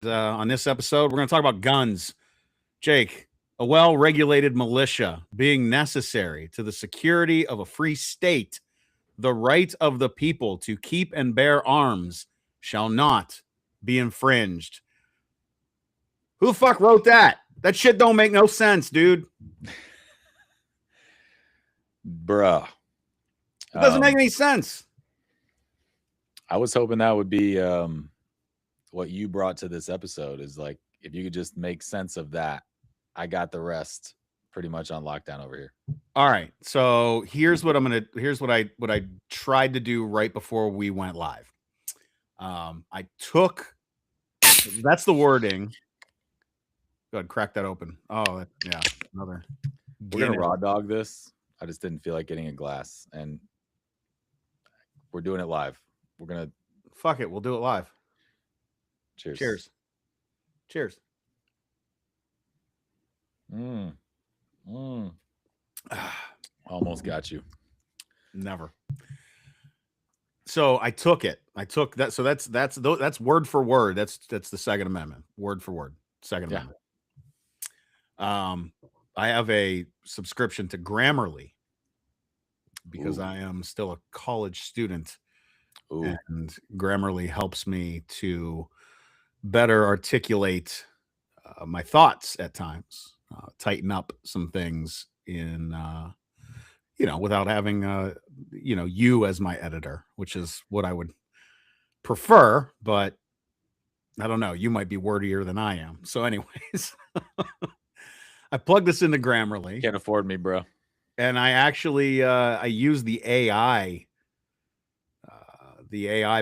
On this episode, we're going to talk about guns. Jake, a well regulated militia being necessary to the security of a free state, the right of the people to keep and bear arms shall not be infringed. Who the fuck wrote that? That shit don't make no sense, dude. Bruh. It doesn't make any sense. I was hoping that would be what you brought to this episode, is like, if you could just make sense of that, I got the rest pretty much on lockdown over here. All right. So here's what I tried to do right before we went live. I took, that's the wording. Go ahead, crack that open. Oh, yeah, another. We're gonna raw dog this. I just didn't feel like getting a glass, and we're doing it live. We're gonna fuck it. We'll do it live. Cheers. Cheers. Cheers. Almost got you. Never. So I took it. I took that. So that's word for word. That's the Second Amendment. Word for word. Second Amendment. I have a subscription to Grammarly because I am still a college student. And Grammarly helps me to better articulate my thoughts at times, tighten up some things in, without having, you as my editor, which is what I would prefer. But I don't know. You might be wordier than I am. So anyways, I plugged this into Grammarly. Can't afford me, bro. And I actually, I use the AI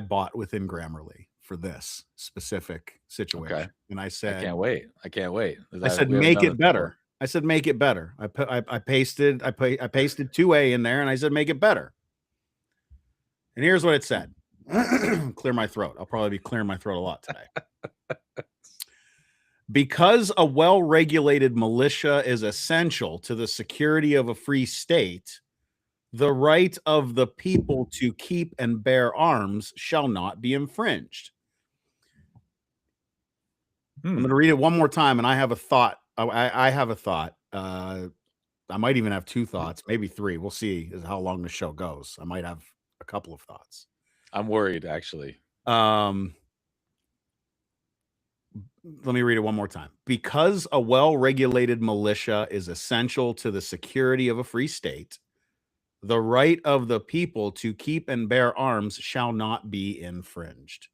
bot within Grammarly for this specific situation. Okay. And I said, I can't wait. I said, make it better. I said, make it better. I pasted 2A in there and I said, make it better. And here's what it said. Clear my throat. I'll probably be clearing my throat a lot today. Because a well-regulated militia is essential to the security of a free state, the right of the people to keep and bear arms shall not be infringed. I'm going to read it one more time, and I have a thought. I have a thought. I might even have two thoughts, maybe three. We'll see how long the show goes. I might have a couple of thoughts. I'm worried, actually. Let me read it one more time. Because a well-regulated militia is essential to the security of a free state, the right of the people to keep and bear arms shall not be infringed.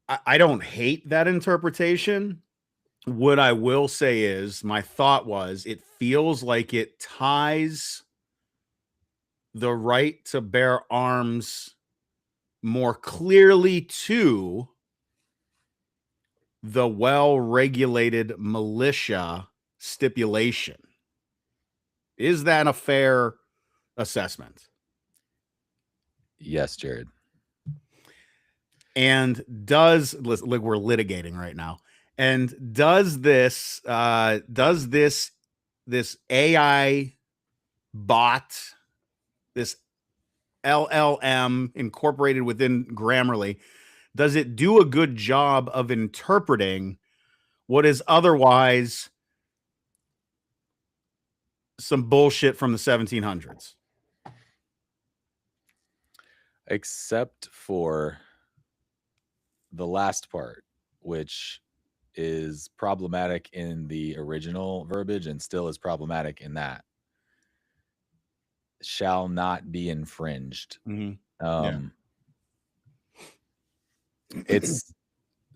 I don't hate that interpretation. What I will say is, my thought was, it feels like it ties the right to bear arms more clearly to the well-regulated militia stipulation. Is that a fair assessment? Yes, Jared. And look, we're litigating right now. And does this AI bot, this LLM incorporated within Grammarly, does it do a good job of interpreting what is otherwise some bullshit from the 1700s? Except for the last part, which is problematic in the original verbiage and still is problematic in that. Shall not be infringed. Mm-hmm.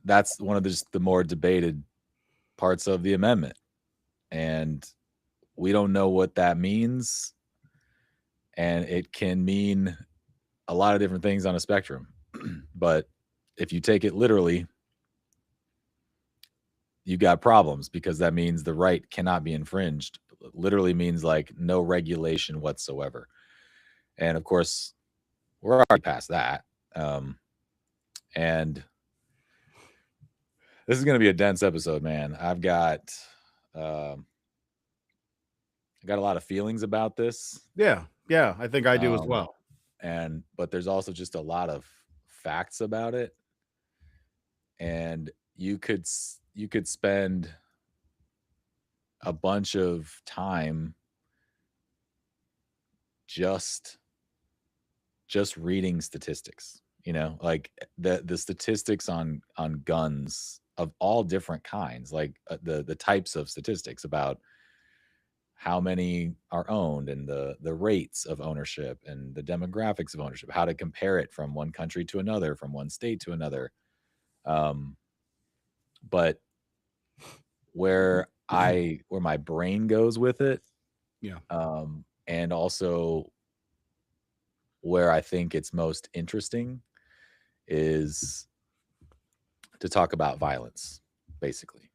That's one of the more debated parts of the amendment. And we don't know what that means. And it can mean a lot of different things on a spectrum. But if you take it literally, you got problems, because that means the right cannot be infringed. It literally means like no regulation whatsoever. And of course, we're already past that. And this is going to be a dense episode, man. I've got a lot of feelings about this. Yeah, I think I do as well. But there's also just a lot of facts about it. and you could spend a bunch of time just reading statistics, like the statistics on guns of all different kinds, like the types of statistics about how many are owned and the rates of ownership and the demographics of ownership, how to compare it from one country to another, from one state to another. But where my brain goes with it, Yeah. and also where I think it's most interesting is to talk about violence, basically.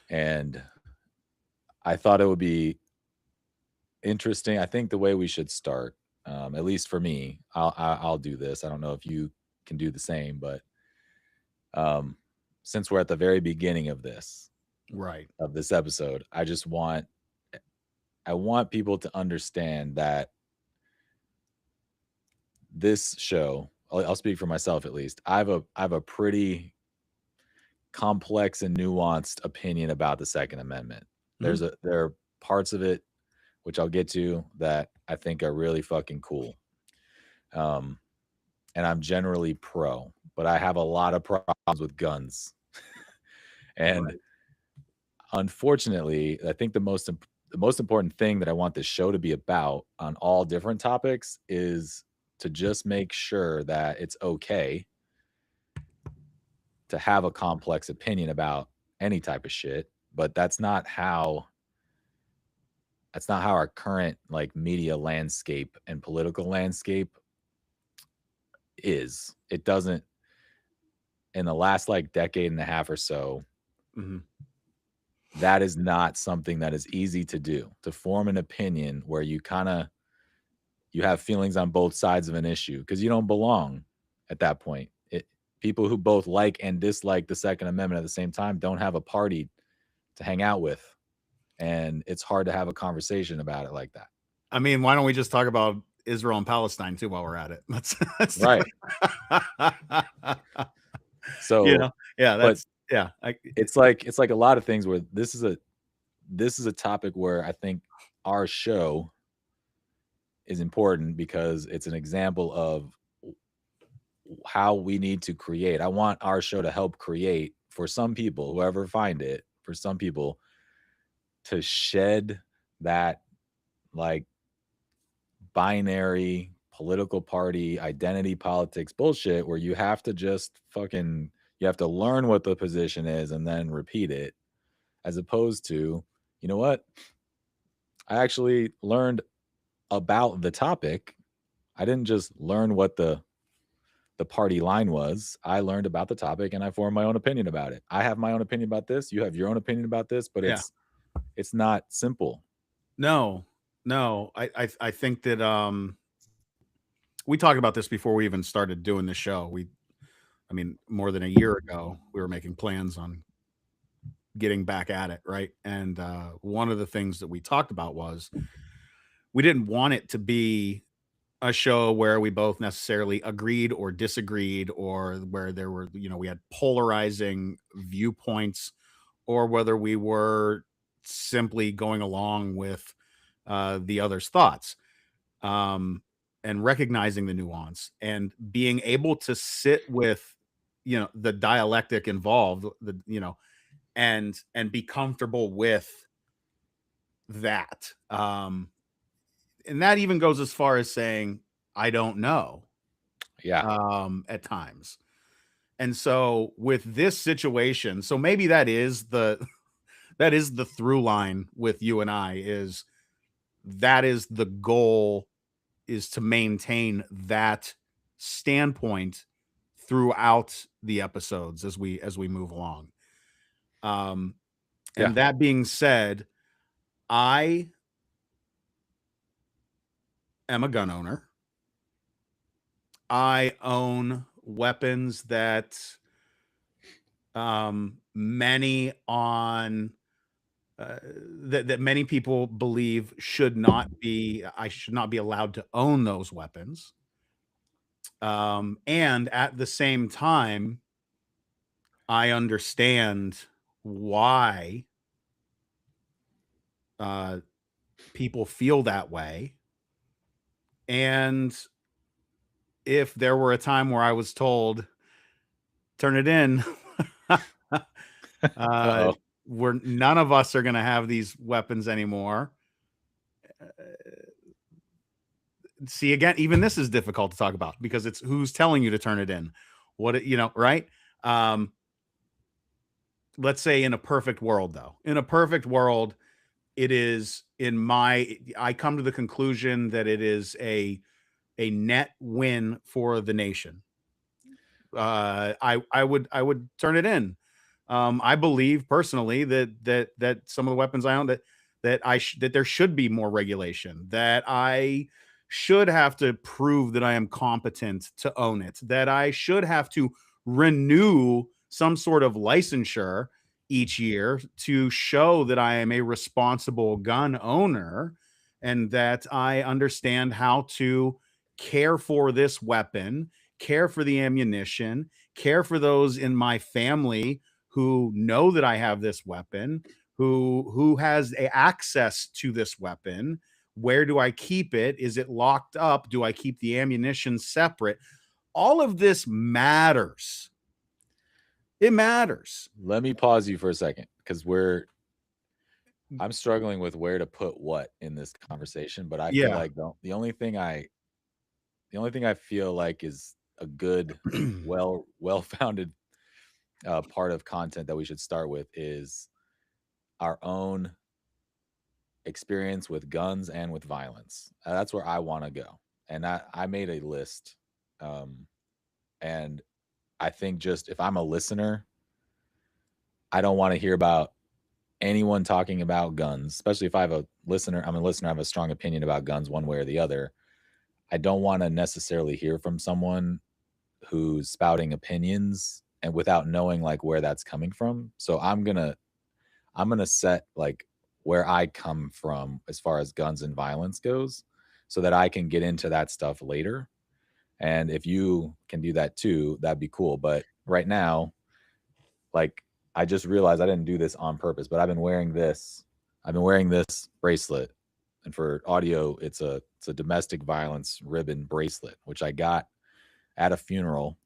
And I thought it would be interesting. I think the way we should start, at least for me, I'll do this. I don't know if you can do the same, but since we're at the very beginning of this episode, I want people to understand that this show, I'll speak for myself at least, I have a pretty complex and nuanced opinion about the Second Amendment. Mm-hmm. There are parts of it, which I'll get to, that I think are really fucking cool. And I'm generally pro, but I have a lot of problems with guns. And right. Unfortunately, I think the most important thing that I want this show to be about on all different topics is to just make sure that it's okay to have a complex opinion about any type of shit, but that's not how our current like media landscape and political landscape is. It doesn't, in the last like decade and a half or so, Mm-hmm. that is not something that is easy to do, to form an opinion where you have feelings on both sides of an issue, because you don't belong at that point. People who both like and dislike the Second Amendment at the same time don't have a party to hang out with. And it's hard to have a conversation about it like that. I mean, why don't we just talk about Israel and Palestine too while we're at it? Let's right. So, it's like a lot of things where this is a topic where I think our show is important because it's an example of how we need to create. I want our show to help create, for some people, whoever find it, for some people, to shed that like binary political party identity politics bullshit where you have to just you have to learn what the position is and then repeat it, as opposed to, you know what, I actually learned about the topic. I didn't just learn what the party line was. I learned about the topic and I formed my own opinion about it. I have my own opinion about this. You have your own opinion about this, but it's not simple. No. I think that we talked about this before we even started doing the show. I mean, more than a year ago, we were making plans on getting back at it, right? And one of the things that we talked about was we didn't want it to be a show where we both necessarily agreed or disagreed, or where there were, we had polarizing viewpoints, or whether we were simply going along with the other's thoughts, and recognizing the nuance and being able to sit with, the dialectic involved, and be comfortable with that. And that even goes as far as saying, I don't know. At times. And so with this situation, so maybe that is the through line with you and I, that is the goal, is to maintain that standpoint throughout the episodes as we move along. And that being said, I am a gun owner. I own weapons that many people believe I should not be allowed to own those weapons. And at the same time, I understand why people feel that way. And if there were a time where I was told, turn it in, Uh-oh. where none of us are going to have these weapons anymore. See, again, even this is difficult to talk about because it's who's telling you to turn it in. What, right? Let's say in a perfect world, though, in a perfect world, it is I come to the conclusion that it is a net win for the nation. I would turn it in. I believe personally that some of the weapons I own that that there should be more regulation, that I should have to prove that I am competent to own it, that I should have to renew some sort of licensure each year to show that I am a responsible gun owner and that I understand how to care for this weapon, care for the ammunition, care for those in my family who know that I have this weapon, who has access to this weapon. Where do I keep it? Is it locked up? Do I keep the ammunition separate? All of this matters. It matters. Let me pause you for a second because I'm struggling with where to put what in this conversation, but I feel like the only thing I feel like is a good, well-founded part of content that we should start with is our own experience with guns and with violence. That's where I want to go. And I made a list. And I think just if I'm a listener, I don't want to hear about anyone talking about guns, especially if I'm a listener, I have a strong opinion about guns one way or the other. I don't want to necessarily hear from someone who's spouting opinions and without knowing like where that's coming from. So I'm going to set like where I come from as far as guns and violence goes so that I can get into that stuff later. And if you can do that too, that'd be cool. But right now, like I just realized I didn't do this on purpose, but I've been wearing this bracelet. And for audio, it's a domestic violence ribbon bracelet, which I got at a funeral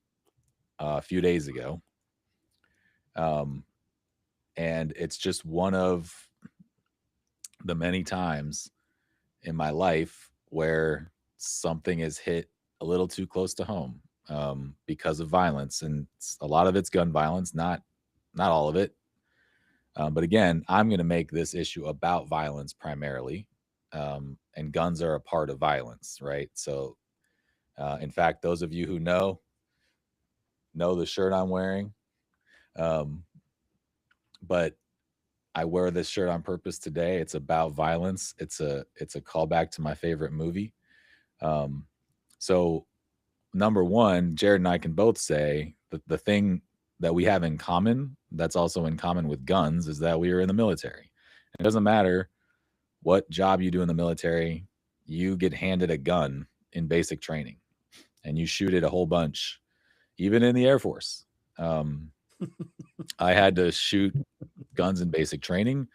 a few days ago. And it's just one of the many times in my life where something is hit a little too close to home because of violence. And a lot of it's gun violence, not all of it. But again, I'm going to make this issue about violence primarily. And guns are a part of violence, right? So, in fact, those of you who know the shirt I'm wearing. But I wear this shirt on purpose today. It's about violence. It's a callback to my favorite movie. So number one, Jared and I can both say that the thing that we have in common, that's also in common with guns, is that we are in the military. And it doesn't matter what job you do in the military, you get handed a gun in basic training and you shoot it a whole bunch, even in the Air Force. I had to shoot guns in basic training.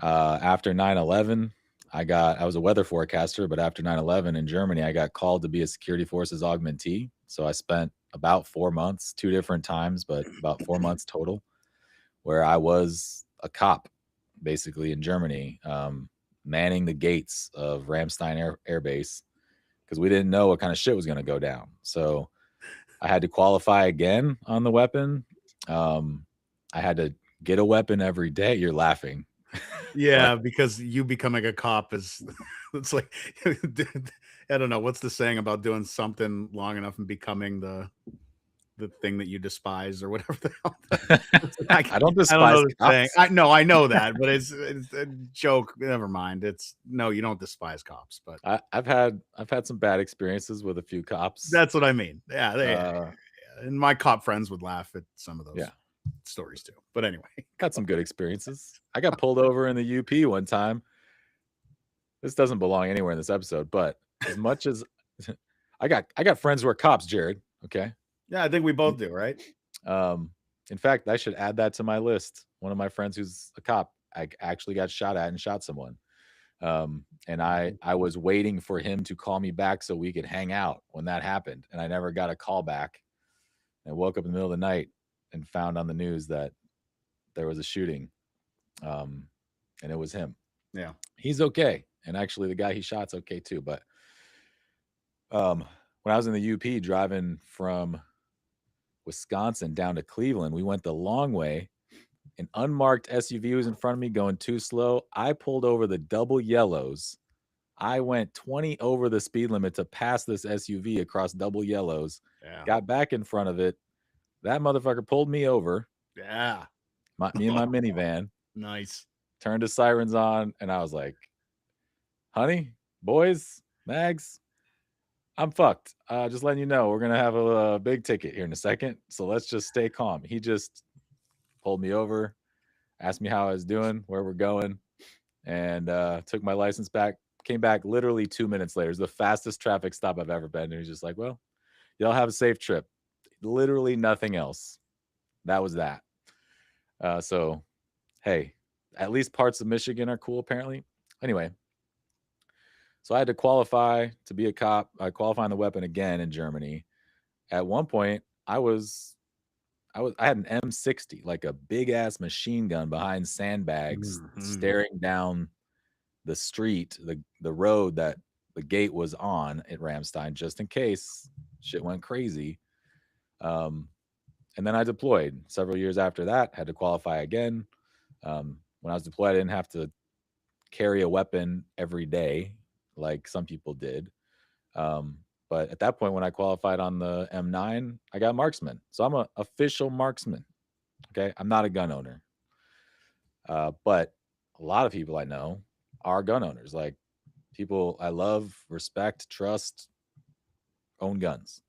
After 9/11, I was a weather forecaster, but after 9/11 in Germany, I got called to be a security forces augmentee. So I spent about 4 months, 2 different times, but about 4 months total, where I was a cop basically in Germany, manning the gates of Ramstein Air Base because we didn't know what kind of shit was going to go down. So I had to qualify again on the weapon. I had to get a weapon every day. You're laughing. Yeah, because you becoming a cop is it's like I don't know what's the saying about doing something long enough and becoming the thing that you despise or whatever the hell. I don't despise cops. I know that, but it's a joke. Never mind. You don't despise cops, but I've had some bad experiences with a few cops. That's what I mean. Yeah, and my cop friends would laugh at some of those stories too. But anyway, got some good experiences. I got pulled over in the UP one time. This doesn't belong anywhere in this episode, but as much as I got friends who are cops, Jared. Okay. Yeah, I think we both do, right? In fact, I should add that to my list. One of my friends who's a cop, I actually got shot at and shot someone. And I was waiting for him to call me back so we could hang out when that happened, and I never got a call back. I woke up in the middle of the night and found on the news that there was a shooting, and it was him. Yeah. He's okay, and actually, the guy he shot's okay too. But when I was in the UP driving from Wisconsin down to Cleveland, we went the long way. An unmarked SUV was in front of me going too slow. I pulled over the double yellows. I went 20 over the speed limit to pass this SUV across double yellows. Yeah. Got back in front of it. That motherfucker pulled me over. Yeah. Me and my minivan. Nice. Turned the sirens on, and I was like, honey, boys, Mags, I'm fucked. Just letting you know, we're going to have a big ticket here in a second. So let's just stay calm. He just pulled me over, asked me how I was doing, where we're going, and took my license back. Came back literally 2 minutes later. It was the fastest traffic stop I've ever been. And he's just like, well, y'all have a safe trip. Literally nothing else. That was that. So, hey, at least parts of Michigan are cool, apparently. Anyway, so I had to qualify to be a cop. I qualified the weapon again in Germany. At one point, I had an M60, like a big ass machine gun behind sandbags, staring down the street, the road that the gate was on at Ramstein, just in case shit went crazy. And then I deployed several years after that, had to qualify again. When I was deployed, I didn't have to carry a weapon every day like some people did. But at that point, when I qualified on the M9, I got marksman. So I'm an official marksman. Okay. I'm not a gun owner. But a lot of people I know are gun owners. Like people I love, respect, trust, own guns.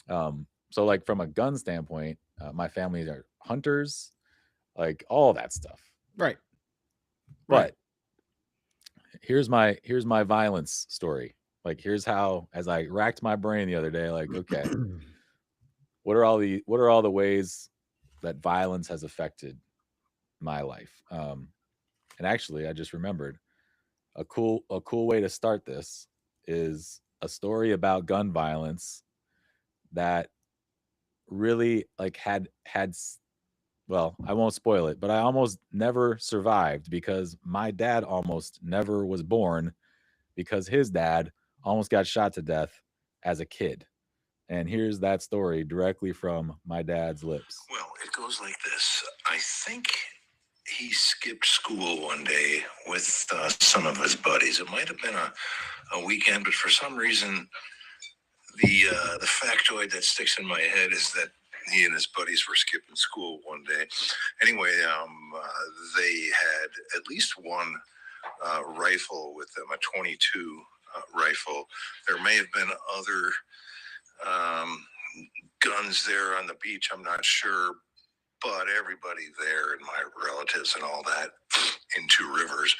So like from a gun standpoint, my family are hunters, like all that stuff. Right. But here's my violence story. Like here's how, as I racked my brain the other day, like, okay, what are all the ways that violence has affected my life? And actually, I just remembered a cool way to start this is a story about gun violence that really like had well, I won't spoil it, but I almost never survived because my dad almost never was born because his dad almost got shot to death as a kid. And here's that story directly from my dad's lips. Well, it goes like this. I think he skipped school one day with some of his buddies. It might have been a weekend, but for some reason, the factoid that sticks in my head is that he and his buddies were skipping school one day. Anyway, they had at least one rifle with them, a 22 rifle. There may have been other guns there on the beach, I'm not sure, but everybody there and my relatives and all that in Two Rivers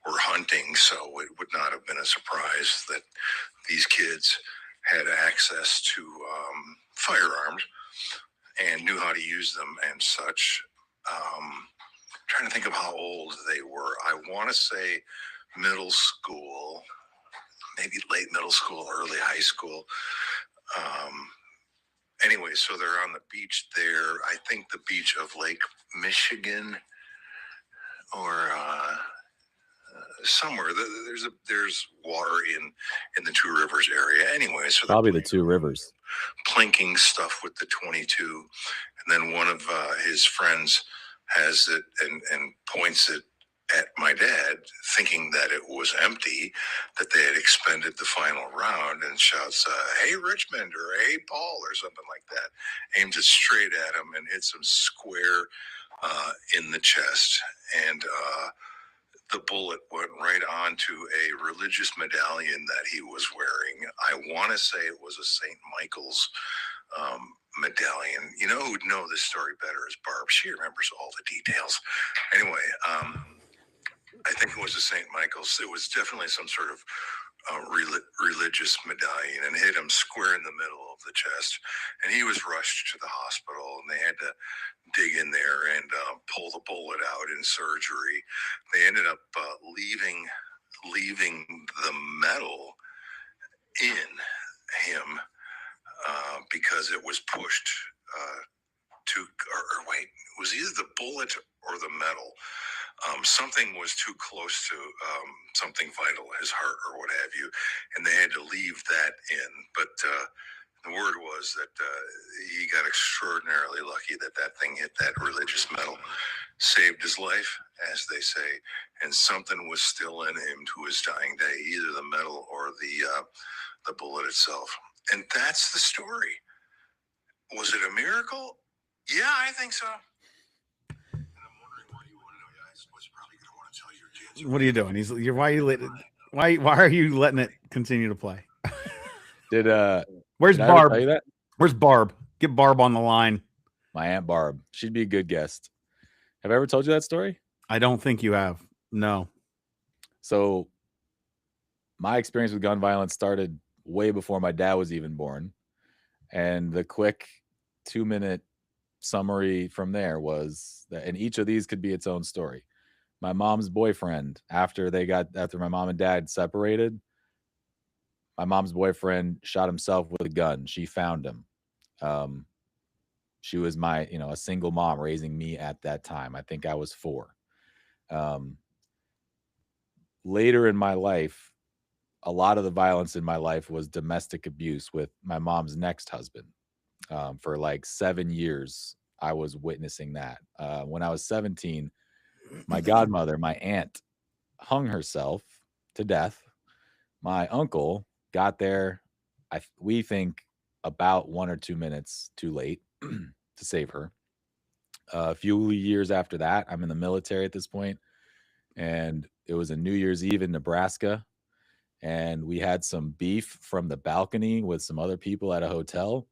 were hunting, so it would not have been a surprise that these kids had access to firearms and knew how to use them and such. Trying to think of how old they were. I want to say middle school, maybe late middle school, early high school. Anyway, so they're on the beach there. I think the beach of Lake Michigan or somewhere. There's water in the Two Rivers area. Anyway, so probably the Two Rivers. Plinking stuff with the 22, and then one of his friends has it and points it at my dad, thinking that it was empty, that they had expended the final round, and shouts, "Hey, Richmond," or "Hey, Paul," or something like that. Aims it straight at him and hits him square in the chest. And the bullet went right onto a religious medallion that he was wearing. I want to say it was a St. Michael's medallion. You know who'd know this story better is Barb. She remembers all the details. Anyway, I think it was a St. Michael's. It was definitely some sort of religious medallion, and hit him square in the middle of the chest. And he was rushed to the hospital, and they had to dig pull the bullet out in surgery. They ended up leaving the metal in him because it was pushed or wait, it was either the bullet or the metal. Something was too close to something vital, his heart or what have you, and they had to leave that in. But the word was that he got extraordinarily lucky that thing hit that religious metal, saved his life, as they say, and something was still in him to his dying day, either the metal or the bullet itself. And that's the story. Was it a miracle? Yeah, I think so. And I'm wondering why you want to know. Yeah, I was probably going to want to tell your kids. What are you doing? Why are you letting it continue to play? Where's Barb? Tell you that? Where's Barb? Get Barb on the line. My Aunt Barb. She'd be a good guest. Have I ever told you that story? I don't think you have. No. So my experience with gun violence started way before my dad was even born. And the quick 2-minute summary from there was that, and each of these could be its own story. My mom's boyfriend, after my mom and dad separated, my mom's boyfriend shot himself with a gun. She found him. She was a single mom raising me at that time. I think I was 4. Later in my life, a lot of the violence in my life was domestic abuse with my mom's next husband. For like 7 years, I was witnessing that. When I was 17, my godmother, my aunt, hung herself to death. My uncle got there, we think, about 1 or 2 minutes too late to save her. A few years after that, I'm in the military at this point, and it was a New Year's Eve in Nebraska, and we had some beef from the balcony with some other people at a hotel.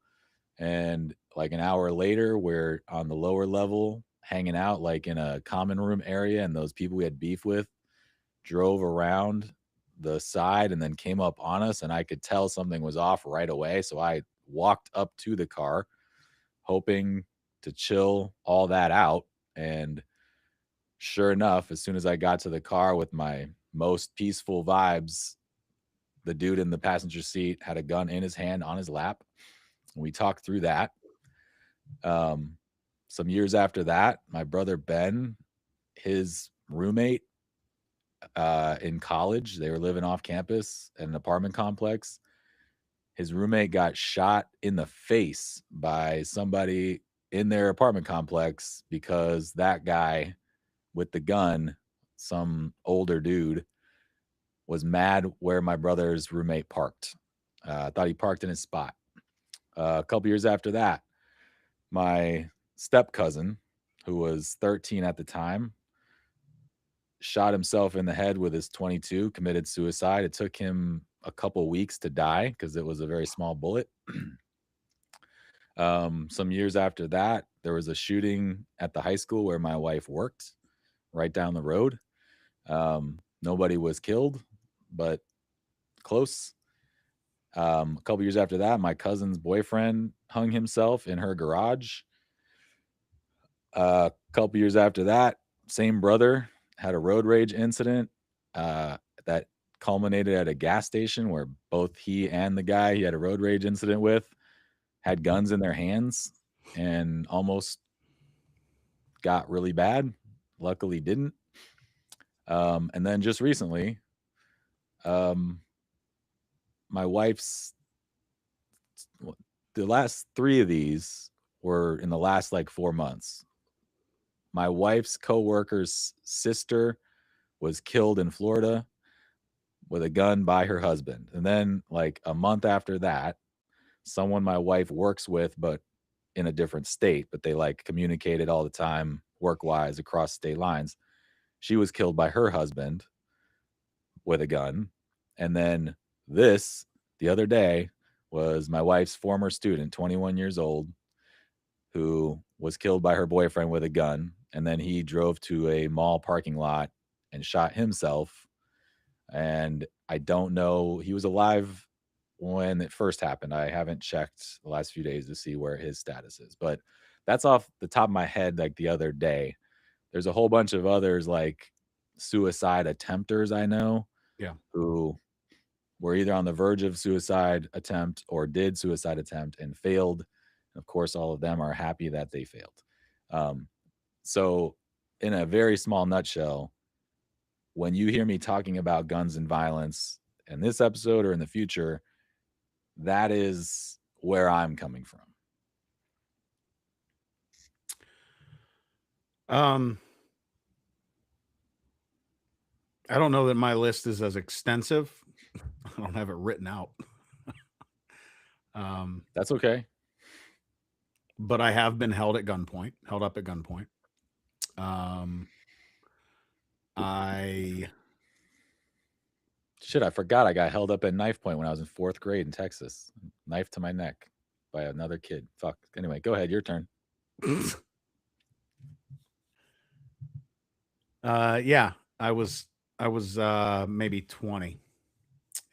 And like an hour later, we're on the lower level hanging out like in a common room area, and those people we had beef with drove around the side and then came up on us, and I could tell something was off right away. So I walked up to the car hoping to chill all that out. And sure enough, as soon as I got to the car with my most peaceful vibes, the dude in the passenger seat had a gun in his hand on his lap. We talked through that. Some years after that, my brother Ben, his roommate in college, they were living off campus at an apartment complex. His roommate got shot in the face by somebody in their apartment complex because that guy with the gun, some older dude, was mad where my brother's roommate parked. Thought he parked in his spot. A couple years after that, my step cousin, who was 13 at the time, shot himself in the head with his .22, committed suicide. It took him a couple weeks to die because it was a very small bullet. Some years after that, there was a shooting at the high school where my wife worked, right down the road. Nobody was killed, but close. A couple years after that, my cousin's boyfriend hung himself in her garage. A couple years after that, same brother had a road rage incident that culminated at a gas station where both he and the guy he had a road rage incident with had guns in their hands and almost got really bad. Luckily didn't. And then just recently, my wife's, the last 3 of these were in the last like 4 months. My wife's coworker's sister was killed in Florida with a gun by her husband. And then like a month after that, someone my wife works with, but in a different state, but they like communicated all the time work-wise across state lines. She was killed by her husband with a gun. And then the other day, was my wife's former student, 21 years old, who was killed by her boyfriend with a gun. And then he drove to a mall parking lot and shot himself. And I don't know, he was alive when it first happened. I haven't checked the last few days to see where his status is, but that's off the top of my head. Like the other day, there's a whole bunch of others like suicide attempters I know. Yeah. Who were either on the verge of suicide attempt or did suicide attempt and failed. Of course, all of them are happy that they failed. So in a very small nutshell, when you hear me talking about guns and violence in this episode or in the future, that is where I'm coming from. I don't know that my list is as extensive. I don't have it written out. That's okay. But I have been held up at gunpoint. I forgot I got held up at knife point when I was in 4th grade in Texas. Knife to my neck by another kid. Fuck. Anyway, go ahead. Your turn. Yeah, I was maybe 20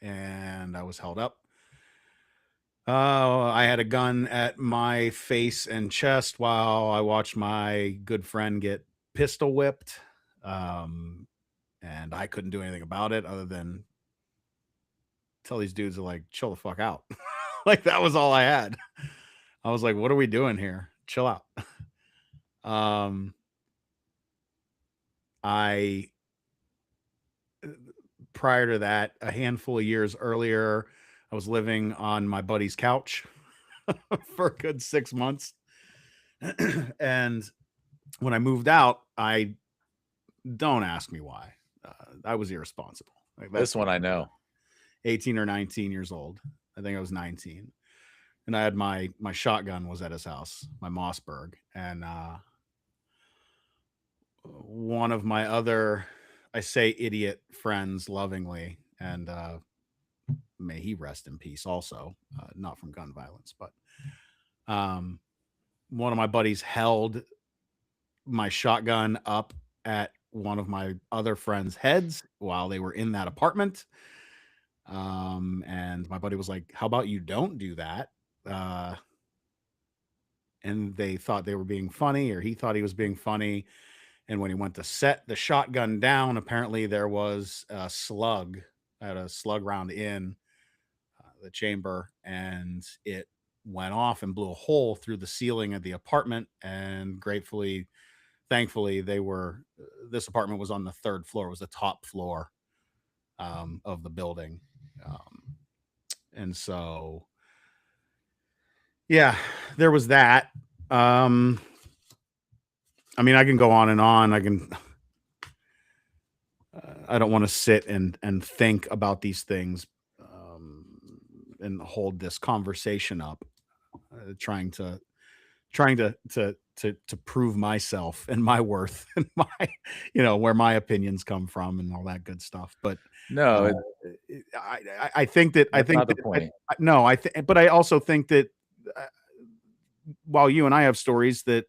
and I was held up. I had a gun at my face and chest while I watched my good friend get pistol whipped. And I couldn't do anything about it other than tell these dudes to like chill the fuck out. Like that was all I had. I was like, what are we doing here? Chill out. Prior to that, a handful of years earlier, I was living on my buddy's couch for a good 6 months. And when I moved out, don't ask me why. I was irresponsible. Like, this one I know. 18 or 19 years old. I think I was 19. And I had my shotgun was at his house, my Mossberg. And one of my other, I say idiot friends lovingly, and may he rest in peace also, not from gun violence, but one of my buddies held my shotgun up at one of my other friends' heads while they were in that apartment. And my buddy was like, how about you don't do that? And they thought they were being funny, or he thought he was being funny. And when he went to set the shotgun down, apparently there was a slug, had a slug round in the chamber, and it went off and blew a hole through the ceiling of the apartment. And thankfully, this apartment was on the 3rd floor. It was the top floor of the building. And so, yeah, there was that. I mean, I can go on and on. I don't want to sit and think about these things and hold this conversation up, trying to prove myself and my worth and my, where my opinions come from and all that good stuff. But no, I think that the point. But I also think that while you and I have stories, that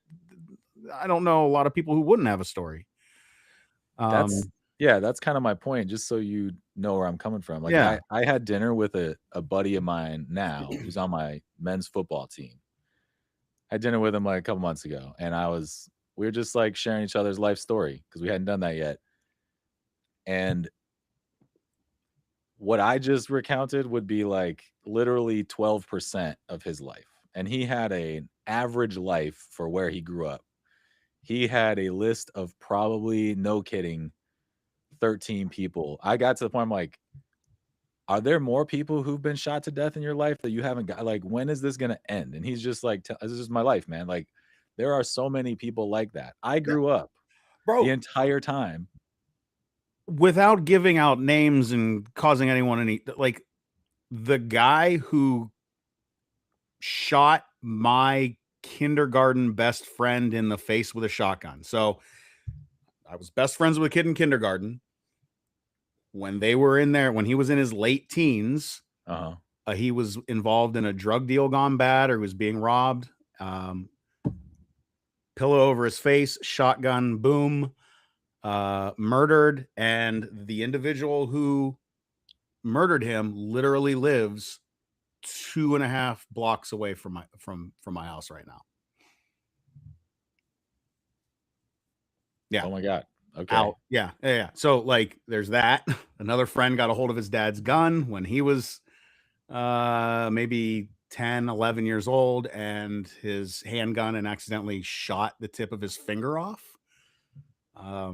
I don't know a lot of people who wouldn't have a story. That's kind of my point, just so you know where I'm coming from. Like, yeah. I had dinner with a buddy of mine now who's on my men's football team. I had dinner with him like a couple months ago, and we were just like sharing each other's life story because we hadn't done that yet. And what I just recounted would be like literally 12% of his life. And he had an average life for where he grew up. He had a list of probably, no kidding, 13 people. I got to the point, I'm like, are there more people who've been shot to death in your life that you haven't got? Like, when is this going to end? And he's just like, this is my life, man. Like, there are so many people like that. I grew up, bro, the entire time. Without giving out names and causing anyone any, like, the guy who shot my kindergarten best friend in the face with a shotgun. So I was best friends with a kid in kindergarten. When they were in there, when he was in his late teens, he was involved in a drug deal gone bad, or was being robbed. Pillow over his face, shotgun, boom, murdered. And the individual who murdered him literally lives 2.5 blocks away from my house right now. Yeah. Oh my God. Okay. Out. Yeah. So like there's that. Another friend got a hold of his dad's gun when he was maybe 10, 11 years old, and his handgun, and accidentally shot the tip of his finger off. I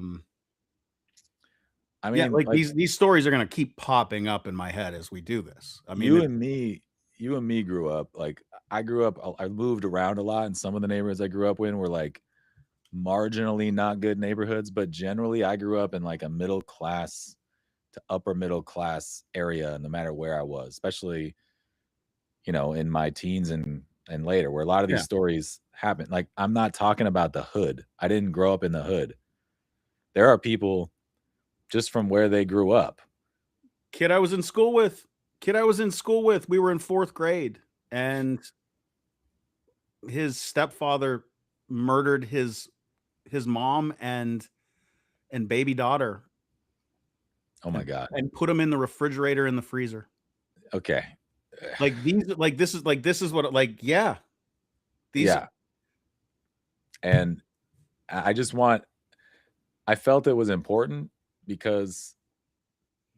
Yeah, mean, like like these stories are gonna keep popping up in my head as we do this. I mean, you and me grew up, like I grew up, I moved around a lot, and some of the neighborhoods I grew up in were like marginally not good neighborhoods, but generally I grew up in like a middle class to upper middle class area, no matter where I was, especially, you know, in my teens and later, where a lot of these yeah. stories happen. Like, I'm not talking about the hood. I didn't grow up in the hood. There are people just from where they grew up. Kid I was in school with, we were in 4th grade, and his stepfather murdered his mom and baby daughter Oh my God. and put them in the refrigerator in the freezer. Okay. Like this is what yeah. These Yeah. And I just want, I felt it was important because,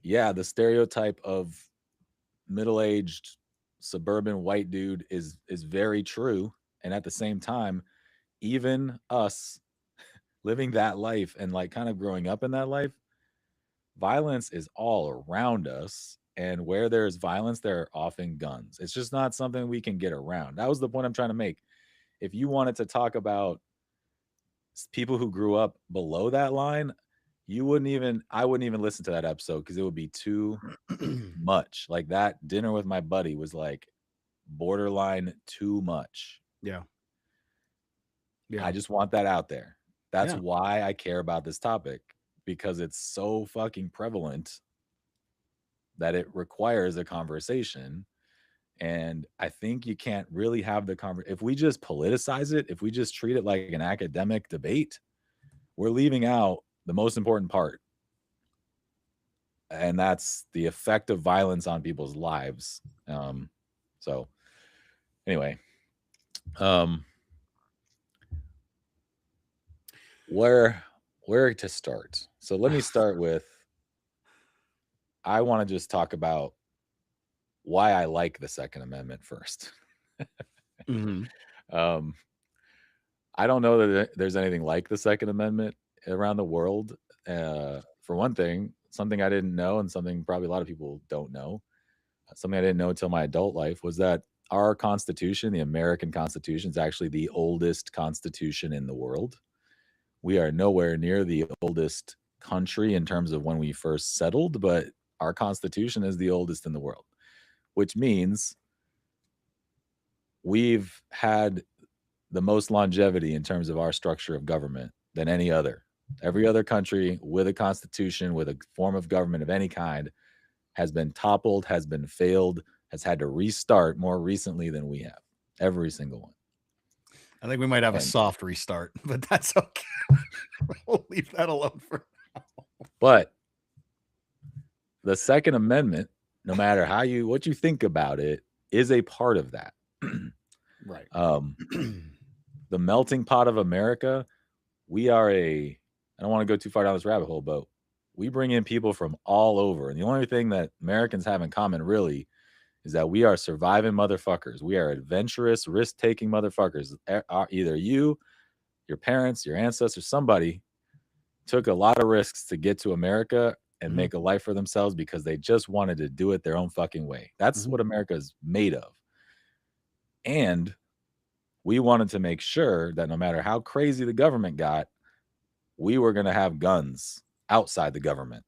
yeah, the stereotype of middle-aged suburban white dude is very true. And at the same time, even us living that life and like kind of growing up in that life, violence is all around us. And where there's violence, there are often guns. It's just not something we can get around. That was the point I'm trying to make. If you wanted to talk about people who grew up below that line, I wouldn't even listen to that episode because it would be too much. Like that dinner with my buddy was like borderline too much. yeah. I just want that out there. That's Yeah. why I care about this topic, because it's so fucking prevalent that it requires a conversation. And I think you can't really have the conversation if we just politicize it, if we just treat it like an academic debate, we're leaving out the most important part. And that's the effect of violence on people's lives. So anyway, where to start? So let me start with, I want to just talk about why I like the Second Amendment first. Mhm. I don't know that there's anything like the Second Amendment around the world. For one thing, something I didn't know, and something probably a lot of people don't know, something I didn't know until my adult life, was that our Constitution, the American Constitution, is actually the oldest constitution in the world. We are nowhere near the oldest country in terms of when we first settled, but our Constitution is the oldest in the world, which means we've had the most longevity in terms of our structure of government than any other. Every other country with a constitution, with a form of government of any kind, has been toppled, has been failed, has had to restart more recently than we have. Every single one. I think we might have a And- soft restart, but that's okay. We'll leave that alone for now. But the Second Amendment, no matter what you think about it, is a part of that. Right. The melting pot of America. We are I don't want to go too far down this rabbit hole, but we bring in people from all over. And the only thing that Americans have in common really is that we are surviving motherfuckers. We are adventurous, risk-taking motherfuckers. Either you, your parents, your ancestors, somebody took a lot of risks to get to America and make a life for themselves because they just wanted to do it their own fucking way. That's what America is made of. And we wanted to make sure that no matter how crazy the government got, we were going to have guns outside the government.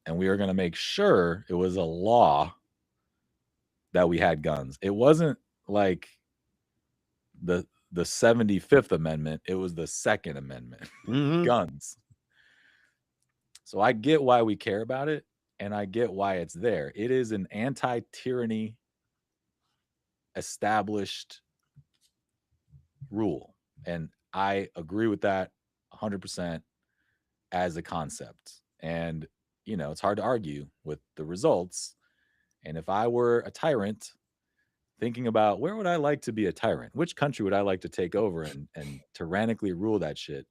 And we were going to make sure it was a law that we had guns. It wasn't like the 75th Amendment. It was the Second Amendment. Guns. So I get why we care about it, and I get why it's there. It is an anti-tyranny established rule. And I agree with that 100% as a concept. And, you know, it's hard to argue with the results. And if I were a tyrant, thinking about where would I like to be a tyrant? Which country would I like to take over and tyrannically rule that shit?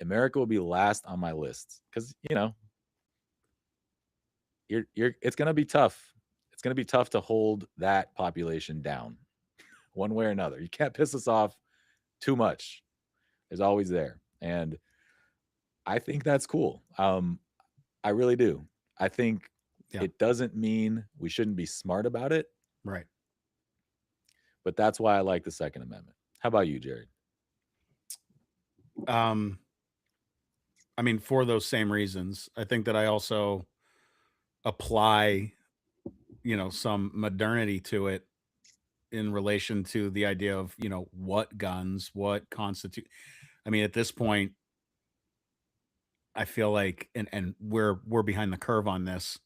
America will be last on my list because it's going to be tough. It's going to be tough to hold that population down one way or another. You can't piss us off too much. There's always there. And I think that's cool. I really do. I think it doesn't mean we shouldn't be smart about it. Right. But that's why I like the Second Amendment. How about you, Jared? I mean, for those same reasons, I think that I also apply, some modernity to it in relation to the idea of, what guns, what constitute. I mean, at this point, I feel like, and we're behind the curve on this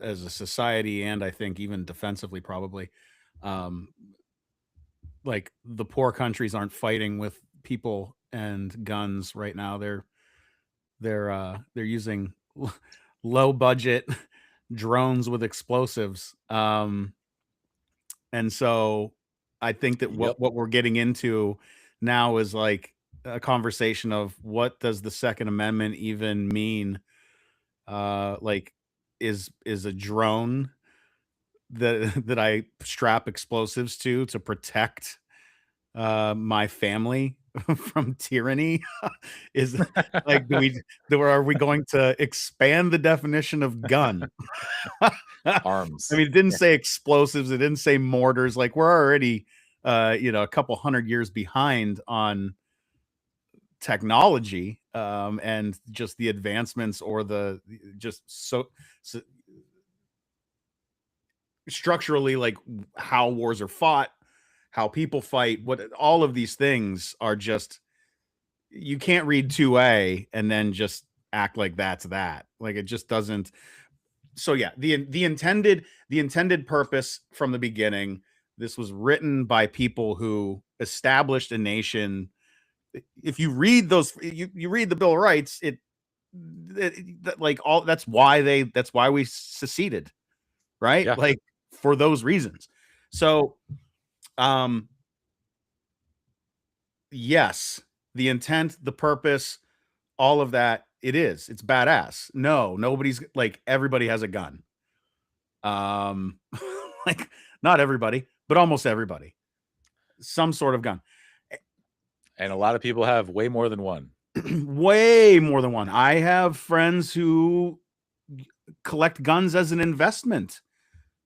as a society, and I think even defensively, probably. Like the poor countries aren't fighting with people and guns right now. They're using low budget drones with explosives. And so I think that what we're getting into now is like a conversation of what does the Second Amendment even mean? Like is a drone that I strap explosives to protect my family from tyranny? Is like, are we going to expand the definition of gun? Arms. I mean, it didn't say explosives, it didn't say mortars. Like we're already a couple hundred years behind on technology and just the advancements or so structurally, like how wars are fought, how people fight, what all of these things are just, you can't read 2A and then just act like that's that. Like it just doesn't. So yeah, the intended purpose from the beginning, this was written by people who established a nation. If you read you read the Bill of Rights, that's why we seceded, right? Yeah. Like for those reasons. So yes, the intent, the purpose, all of that, it's badass. No, nobody's like, everybody has a gun. Like not everybody, but almost everybody, some sort of gun. And a lot of people have way more than one. Way more than one. I have friends who collect guns as an investment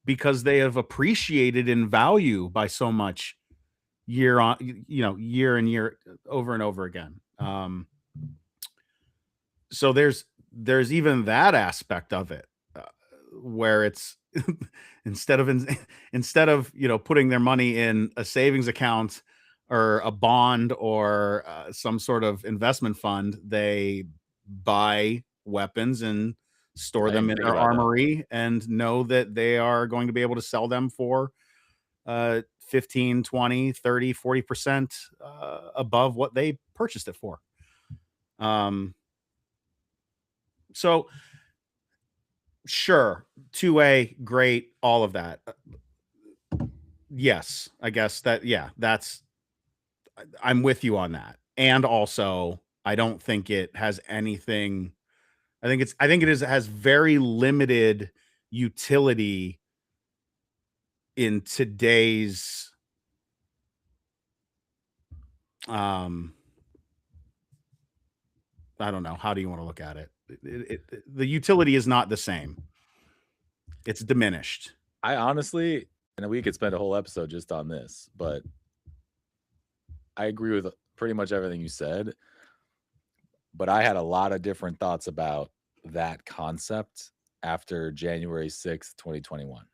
because they have appreciated in value by so much year and year over and over again. So there's even that aspect of it where it's instead of putting their money in a savings account or a bond or some sort of investment fund, they buy weapons and store them in their armory and know that they are going to be able to sell them for 15, 20, 30, 40% above what they purchased it for. So sure, 2A, great, all of that. Yes, I guess I'm with you on that. And also, I don't think it has anything. I think it has very limited utility in today's I don't know. How do you want to look at it? The utility is not the same. It's diminished. I honestly, and we could spend a whole episode just on this, but I agree with pretty much everything you said. But I had a lot of different thoughts about that concept after January 6th, 2021.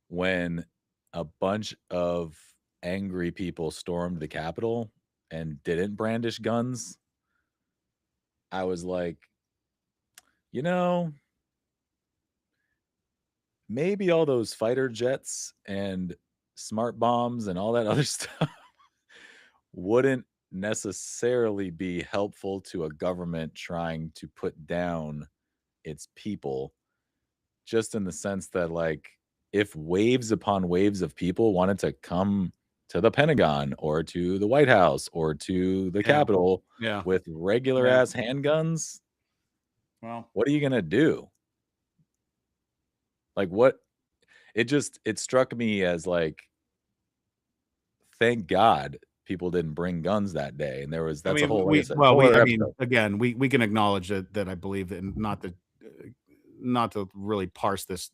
When a bunch of angry people stormed the Capitol and didn't brandish guns, I was like, maybe all those fighter jets and smart bombs and all that other stuff wouldn't necessarily be helpful to a government trying to put down its people, just in the sense that, like, if waves upon waves of people wanted to come to the Pentagon or to the White House or to the Capitol with regular ass handguns, well, what are you gonna do? Like, what? It struck me as like, thank God people didn't bring guns that day, and that's I mean, a whole I other mean, episode. again, we can acknowledge that I believe that, and not to really parse this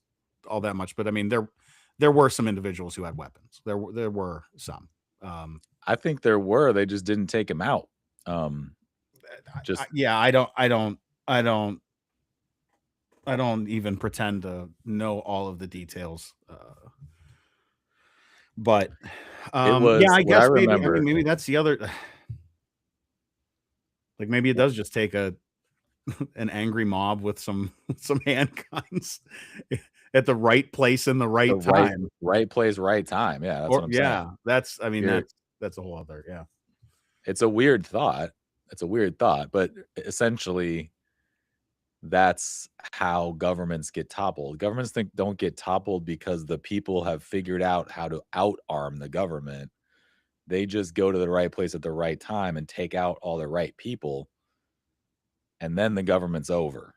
all that much, but I mean, there were some individuals who had weapons. There were some. I think there were. They just didn't take them out. I don't even pretend to know all of the details. But I guess maybe that's the other. Like maybe it does just take an angry mob with some handguns at the right place in the right time. Right place, right time. Yeah, that's what I'm saying. That's a whole other. It's a weird thought. But essentially that's how governments get toppled. Governments don't get toppled because the people have figured out how to outarm the government. They just go to the right place at the right time and take out all the right people. And then the government's over.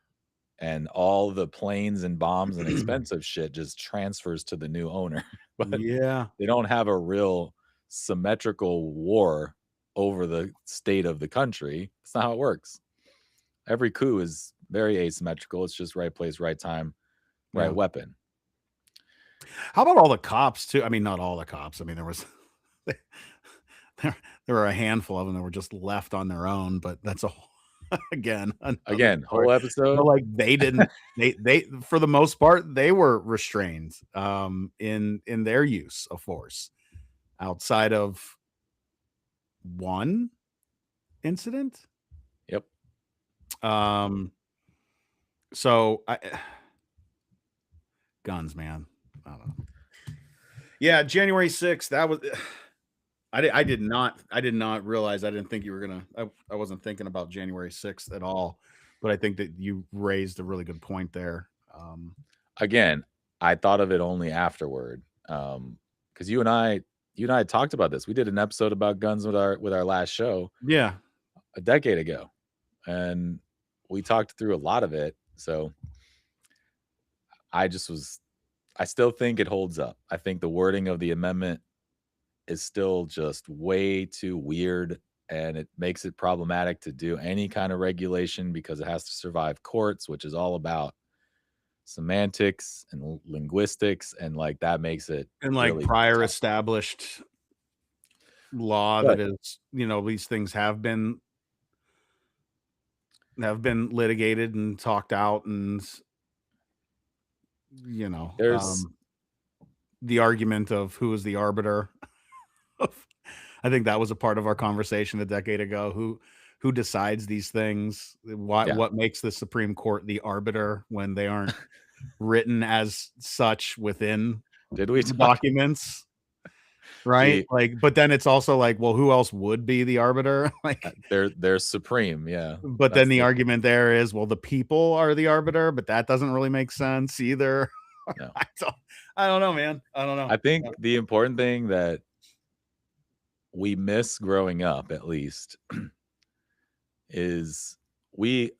And all the planes and bombs and expensive shit just transfers to the new owner. But they don't have a real symmetrical war over the state of the country. That's not how it works. Every coup is very asymmetrical. It's just right place, right time, right weapon. How about all the cops too? I mean, not all the cops. I mean, there were a handful of them that were just left on their own, but that's a again whole episode. But like they didn't they for the most part they were restrained in their use of force outside of one incident. Yep. So guns, man. I don't know. Yeah, January 6th. That was. I did not realize. I didn't think you were gonna. I wasn't thinking about January 6th at all. But I think that you raised a really good point there. Again, I thought of it only afterward, because you and I talked about this. We did an episode about guns with our last show. Yeah, a decade ago, and we talked through a lot of it. So I still think it holds up. I think the wording of the amendment is still just way too weird, and it makes it problematic to do any kind of regulation because it has to survive courts, which is all about semantics and linguistics, and like that makes it and like really prior tough. Established law that is, these things have been litigated and talked out, and there's the argument of who is the arbiter. I think that was a part of our conversation a decade ago. Who decides these things? What makes the Supreme Court the arbiter when they aren't written as such within documents? Right? But then it's also like, well, who else would be the arbiter? Like they're supreme, yeah. But then the argument there is, well, the people are the arbiter, but that doesn't really make sense either. No. I don't know, man. I don't know. I think the important thing that we miss growing up, at least, is what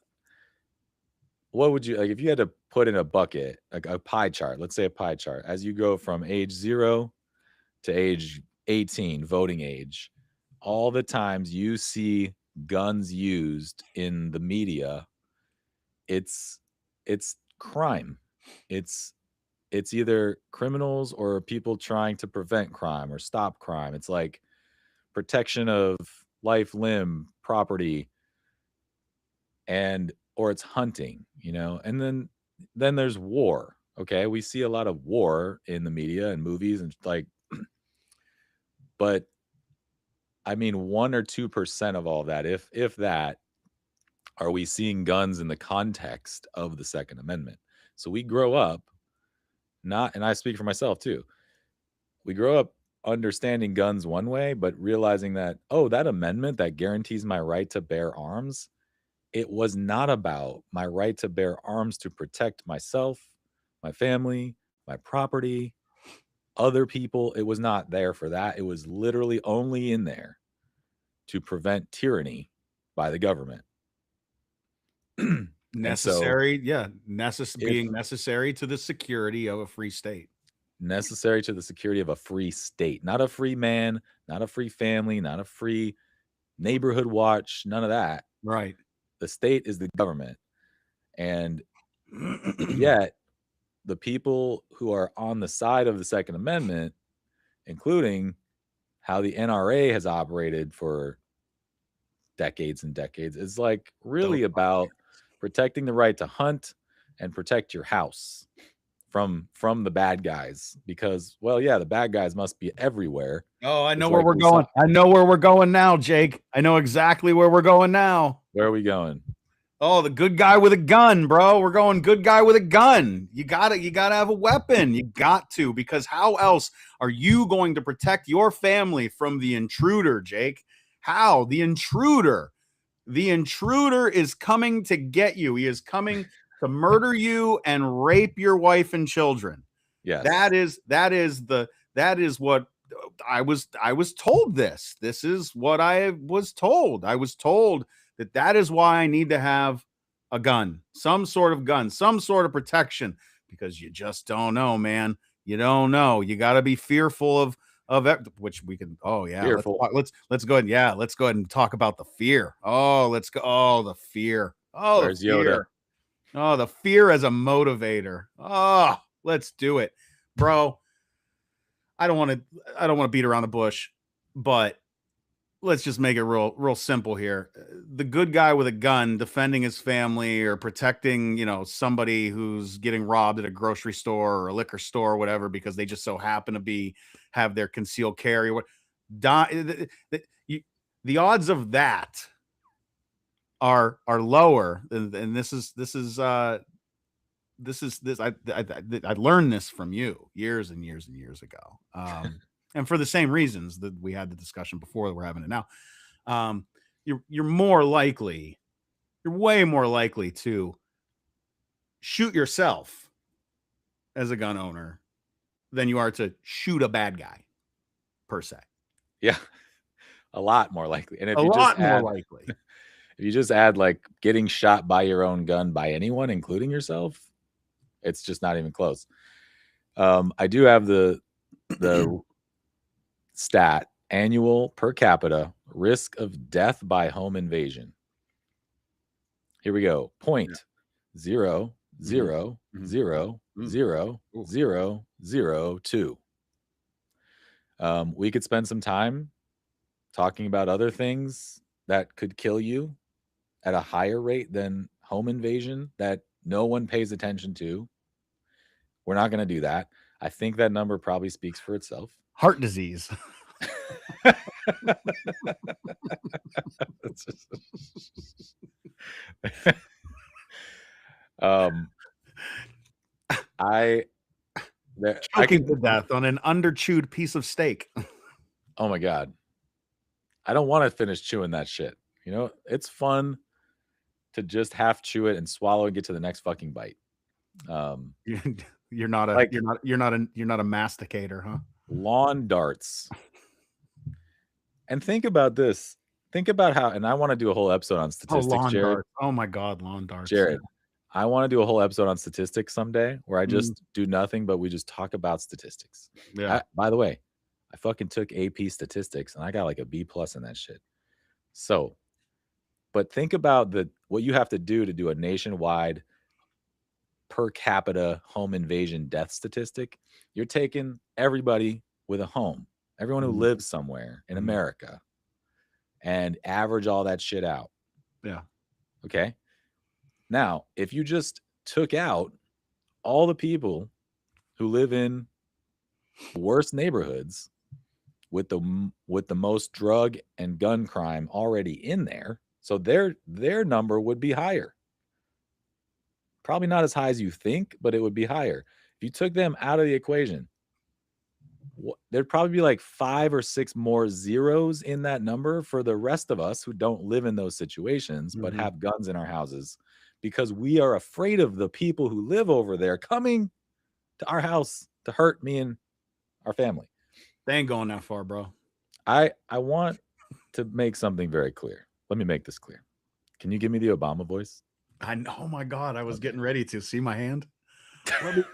would you like if you had to put in a bucket, like a pie chart? Let's say a pie chart as you go from age 0 to age 18, voting age. All the times you see guns used in the media, it's crime. It's either criminals or people trying to prevent crime or stop crime. It's like protection of life, limb, property, or it's hunting, and then there's war. Okay, we see a lot of war in the media and movies and but I mean 1 or 2% of all that, if that, are we seeing guns in the context of the Second Amendment. So we grow up and I speak for myself too, we grow up understanding guns one way, but realizing that, that amendment that guarantees my right to bear arms, it was not about my right to bear arms to protect myself, my family, my property, other people. It was not there for that. It was literally only in there to prevent tyranny by the government. Necessary, yeah, being if necessary to the security of a free state. necessary to the security of a free state, not a free man, not a free family, not a free neighborhood watch, none of that. Right. The state is the government. And yet, the people who are on the side of the Second Amendment, including how the NRA has operated for decades and decades, is like really about protecting the right to hunt and protect your house from the bad guys, because, well, yeah, the bad guys must be everywhere. Oh, I know where we're going. I know where we're going now, Jake. I know exactly where we're going now. Where are we going? Oh, the good guy with a gun, bro. We're going good guy with a gun. You gotta have a weapon. You got to, because how else are you going to protect your family from the intruder, Jake? How? The intruder is coming to get you. He is coming to murder you and rape your wife and children. Yes. That is what I was told. This is what I was told. I was told that is why I need to have a gun, some sort of gun, some sort of protection, because you just don't know, man. You don't know. You got to be fearful of which we can. Oh yeah, fearful. Let's go ahead. Yeah, let's go ahead and talk about the fear. Oh, let's go. Oh, the fear. Oh, there's the fear. Yoda. Oh, the fear as a motivator. Oh, let's do it, bro. I don't want to beat around the bush, but let's just make it real simple here. The good guy with a gun defending his family or protecting, somebody who's getting robbed at a grocery store or a liquor store or whatever, because they just so happen to have their concealed carry. The odds of that are lower, and this I learned this from you years and years and years ago, and for the same reasons that we had the discussion before that we're having it now. You're way more likely to shoot yourself as a gun owner than you are to shoot a bad guy, per se. Yeah, a lot more likely. And if if you just add like getting shot by your own gun by anyone, including yourself, it's just not even close. I do have the stat: annual per capita risk of death by home invasion. Here we go. 0.0000002. We could spend some time talking about other things that could kill you at a higher rate than home invasion that no one pays attention to. We're not going to do that. I think that number probably speaks for itself. Heart disease. Choking to death on an underchewed piece of steak. Oh my God. I don't want to finish chewing that shit. It's fun to just half chew it and swallow and get to the next fucking bite. You're not a masticator, huh? Lawn darts. And think about this. Think about how, and I want to do a whole episode on statistics, Jared. Darts. Oh my God, lawn darts. Jared, I want to do a whole episode on statistics someday where I just do nothing, but we just talk about statistics. Yeah. By the way, I fucking took AP statistics and I got like a B+ in that shit. So, but think about what you have to do a nationwide per capita home invasion death statistic. You're taking everybody with a home, everyone who lives somewhere in America, and average all that shit out. Yeah. Okay. Now, if you just took out all the people who live in worst neighborhoods with the most drug and gun crime already in there, so their number would be higher. Probably not as high as you think, but it would be higher. If you took them out of the equation, there'd probably be like 5 or 6 more zeros in that number for the rest of us who don't live in those situations, but have guns in our houses, because we are afraid of the people who live over there coming to our house to hurt me and our family. They ain't going that far, bro. I want to make something very clear. Let me make this clear. Can you give me the Obama voice? I know. Oh my God. I was getting ready to see my hand. Let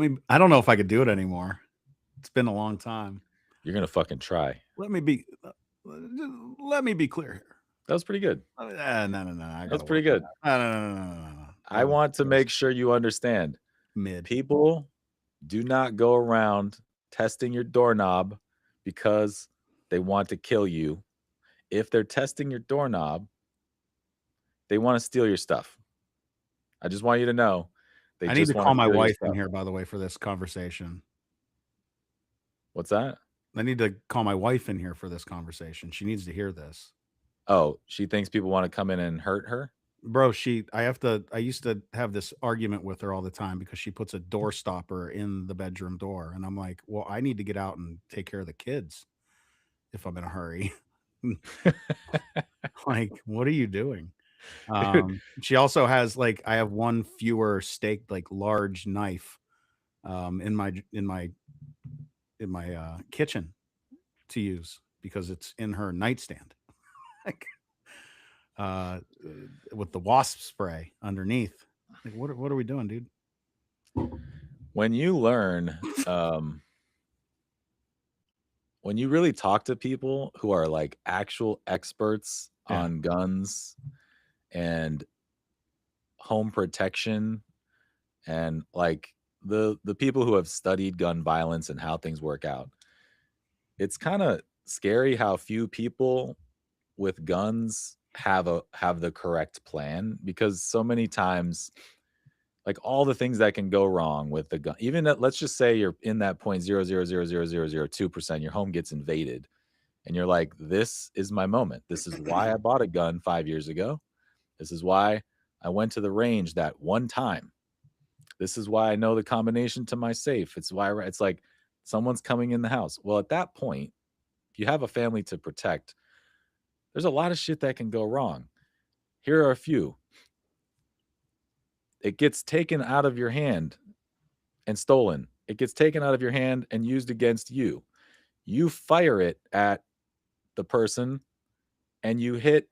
me, I don't know if I could do it anymore. It's been a long time. You're going to fucking try. Let me be clear here. That was pretty good. No. That's pretty good. No. I want to make sure you understand. People do not go around testing your doorknob because they want to kill you. If they're testing your doorknob, they want to steal your stuff. I just want you to know. I need to call my wife in here, by the way, for this conversation. What's that? I need to call my wife in here for this conversation. She needs to hear this. Oh, she thinks people want to come in and hurt her? Bro, I used to have this argument with her all the time because she puts a door stopper in the bedroom door. And I'm like, well, I need to get out and take care of the kids if I'm in a hurry. Like, what are you doing? She also has like, I have one fewer steak, like large knife in my kitchen to use because it's in her nightstand. Like, with the wasp spray underneath. Like, what are we doing, dude? When you learn, when you really talk to people who are like actual experts on guns and home protection and like the people who have studied gun violence and how things work out, it's kind of scary how few people with guns have the correct plan, because so many times, like all the things that can go wrong with the gun, even let's just say you're in that 0.0000002%, your home gets invaded and you're like, this is my moment. This is why I bought a gun 5 years ago. This is why I went to the range that one time. This is why I know the combination to my safe. It's why it's like someone's coming in the house. Well, at that point, if you have a family to protect, there's a lot of shit that can go wrong. Here are a few. It gets taken out of your hand and stolen. It gets taken out of your hand and used against you. You fire it at the person and you hit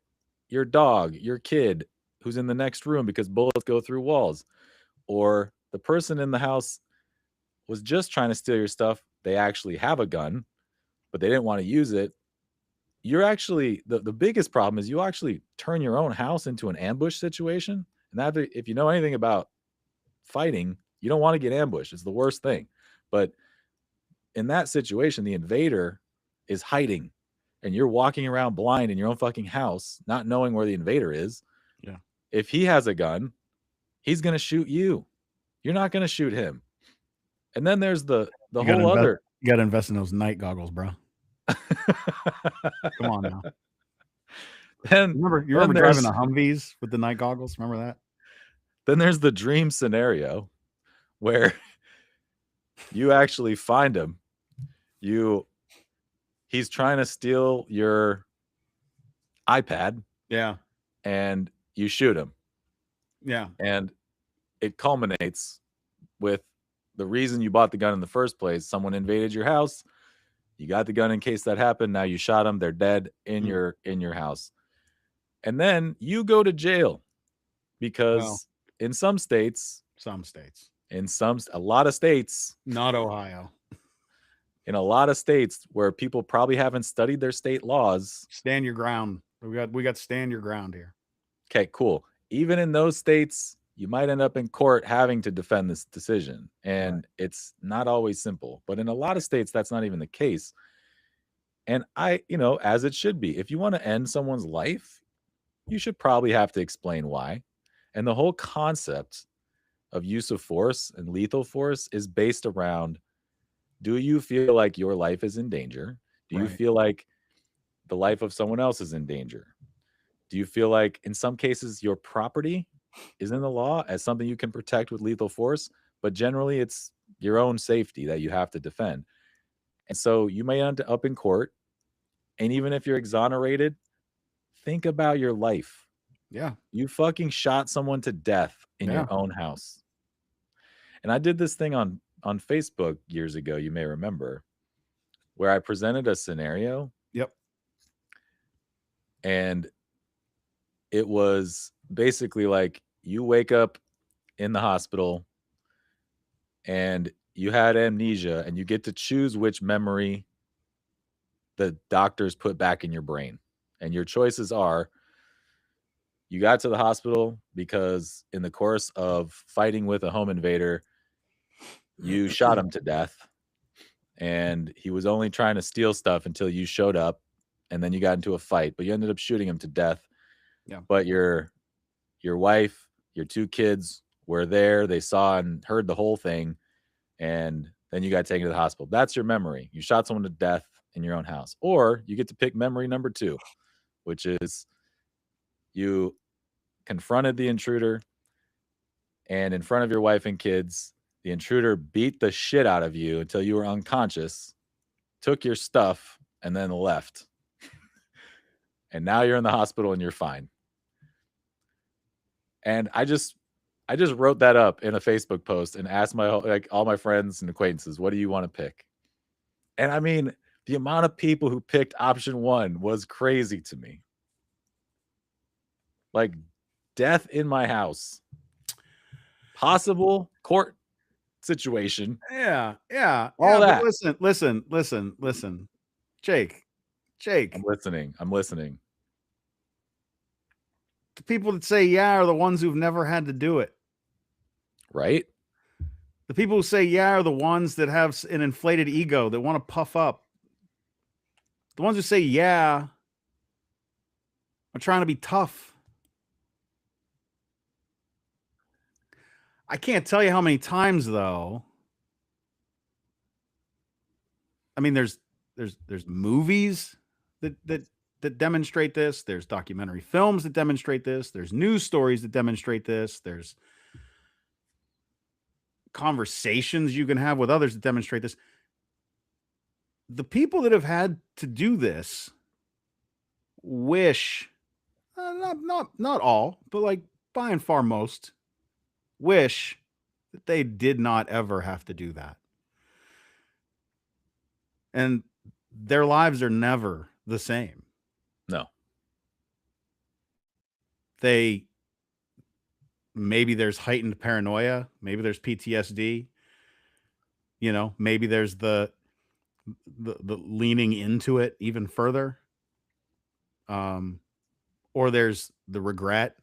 your dog, your kid who's in the next room because bullets go through walls. Or the person in the house was just trying to steal your stuff. They actually have a gun, but they didn't want to use it. You're actually, the biggest problem is you actually turn your own house into an ambush situation. And that, if you know anything about fighting, you don't want to get ambushed. It's the worst thing. But in that situation, the invader is hiding and you're walking around blind in your own fucking house, not knowing where the invader is. Yeah. If he has a gun, he's going to shoot you. You're not going to shoot him. And then there's the whole other. You got to invest in those night goggles, bro. Come on now. And you remember driving the Humvees with the night goggles? Remember that? Then there's the dream scenario where you actually find him. He's trying to steal your iPad. Yeah. And you shoot him. Yeah. And it culminates with the reason you bought the gun in the first place. Someone invaded your house. You got the gun in case that happened. Now you shot them. They're dead in your house. And then you go to jail because in some states, a lot of states, not Ohio, in a lot of states where people probably haven't studied their state laws. Stand your ground. We got stand your ground here. Okay, cool. Even in those states, you might end up in court having to defend this decision. And it's not always simple. But in a lot of states, that's not even the case. And as it should be, if you want to end someone's life, you should probably have to explain why. And the whole concept of use of force and lethal force is based around, do you feel like your life is in danger? Do you feel like the life of someone else is in danger? Do you feel like in some cases your property is in the law as something you can protect with lethal force, but generally it's your own safety that you have to defend? And so you may end up in court, and even if you're exonerated, think about your life. Yeah. You fucking shot someone to death in your own house. And I did this thing on on Facebook years ago, you may remember, where I presented a scenario. Yep. And it was basically like you wake up in the hospital and you had amnesia, and you get to choose which memory the doctors put back in your brain. And your choices are: you got to the hospital because in the course of fighting with a home invader, you shot him to death, and he was only trying to steal stuff until you showed up, and then you got into a fight, but you ended up shooting him to death. Yeah. But your wife, your 2 kids were there. They saw and heard the whole thing, and then you got taken to the hospital. That's your memory. You shot someone to death in your own house. Or you get to pick memory number 2, which is you confronted the intruder, and in front of your wife and kids, the intruder beat the shit out of you until you were unconscious, took your stuff, and then left. And now you're in the hospital and you're fine. And I just wrote that up in a Facebook post and asked all my friends and acquaintances, what do you want to pick? And I mean, the amount of people who picked option 1 was crazy to me. Like, death in my house, possible court situation. Yeah. All that. Listen. Jake. I'm listening. The people that say yeah are the ones who've never had to do it. Right? The people who say yeah are the ones that have an inflated ego, that want to puff up. The ones who say yeah are trying to be tough. I can't tell you how many times, though. I mean, there's movies that demonstrate this. There's documentary films that demonstrate this. There's news stories that demonstrate this. There's conversations you can have with others that demonstrate this. The people that have had to do this wish, not all, but like by and far most, wish that they did not ever have to do that. And their lives are never the same. No. Maybe there's heightened paranoia, maybe there's PTSD, maybe there's the leaning into it even further. Or there's the regret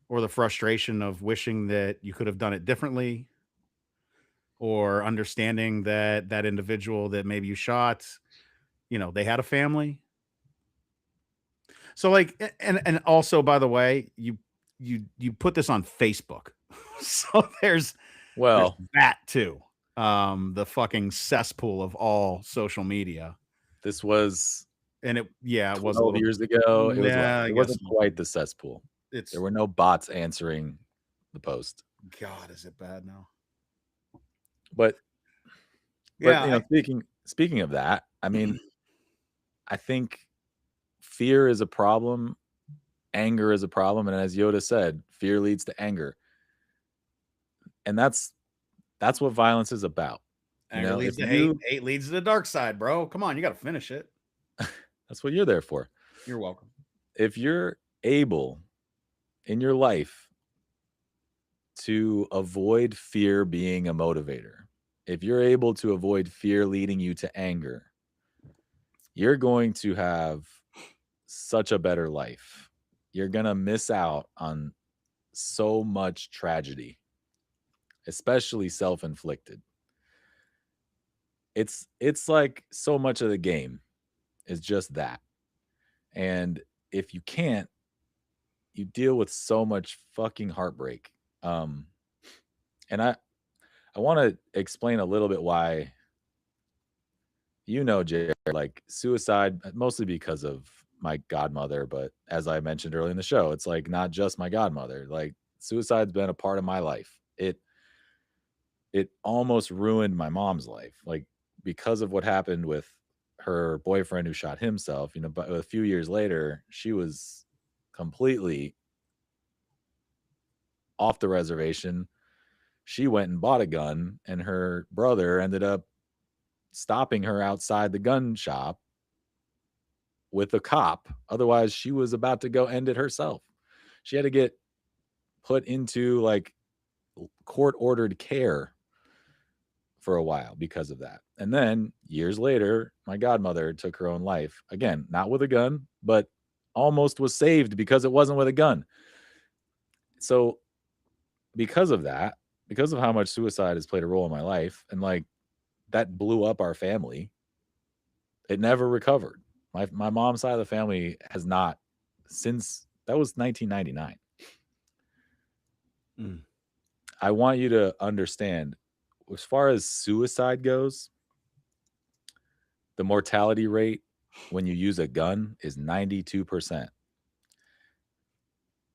or the frustration of wishing that you could have done it differently, or understanding that individual that maybe you shot, they had a family. So like, and also, by the way, you put this on Facebook. So there's that too. The fucking cesspool of all social media. This was, and it was 12 years ago. It wasn't so. quite the cesspool. There were no bots answering the post. God, is it bad now? But speaking of that, I mean, I think fear is a problem, anger is a problem, and as Yoda said, fear leads to anger. And that's what violence is about. Anger leads to hate. Hate leads to the dark side, bro. Come on, you got to finish it. That's what you're there for. You're welcome. If you're able in your life to avoid fear being a motivator, if you're able to avoid fear leading you to anger, you're going to have such a better life. You're going to miss out on so much tragedy, especially self-inflicted. It's like so much of the game is just that. And if you can't, you deal with so much fucking heartbreak. And I want to explain a little bit why, Jared, like suicide, mostly because of my godmother, but as I mentioned earlier in the show, it's like not just my godmother. Like, suicide's been a part of my life. It almost ruined my mom's life, like because of what happened with her boyfriend who shot himself. But a few years later, she was completely off the reservation. she went and bought a gun, and her brother ended up stopping her outside the gun shop with a cop. Otherwise, she was about to go end it herself. She had to get put into like court ordered care for a while because of that. And then years later, my godmother took her own life. Again, not with a gun, but almost was saved because it wasn't with a gun. So because of that, because of how much suicide has played a role in my life, and like that blew up our family, it never recovered. My mom's side of the family has not, since that was 1999. I want you to understand, as far as suicide goes, the mortality rate when you use a gun is 92%.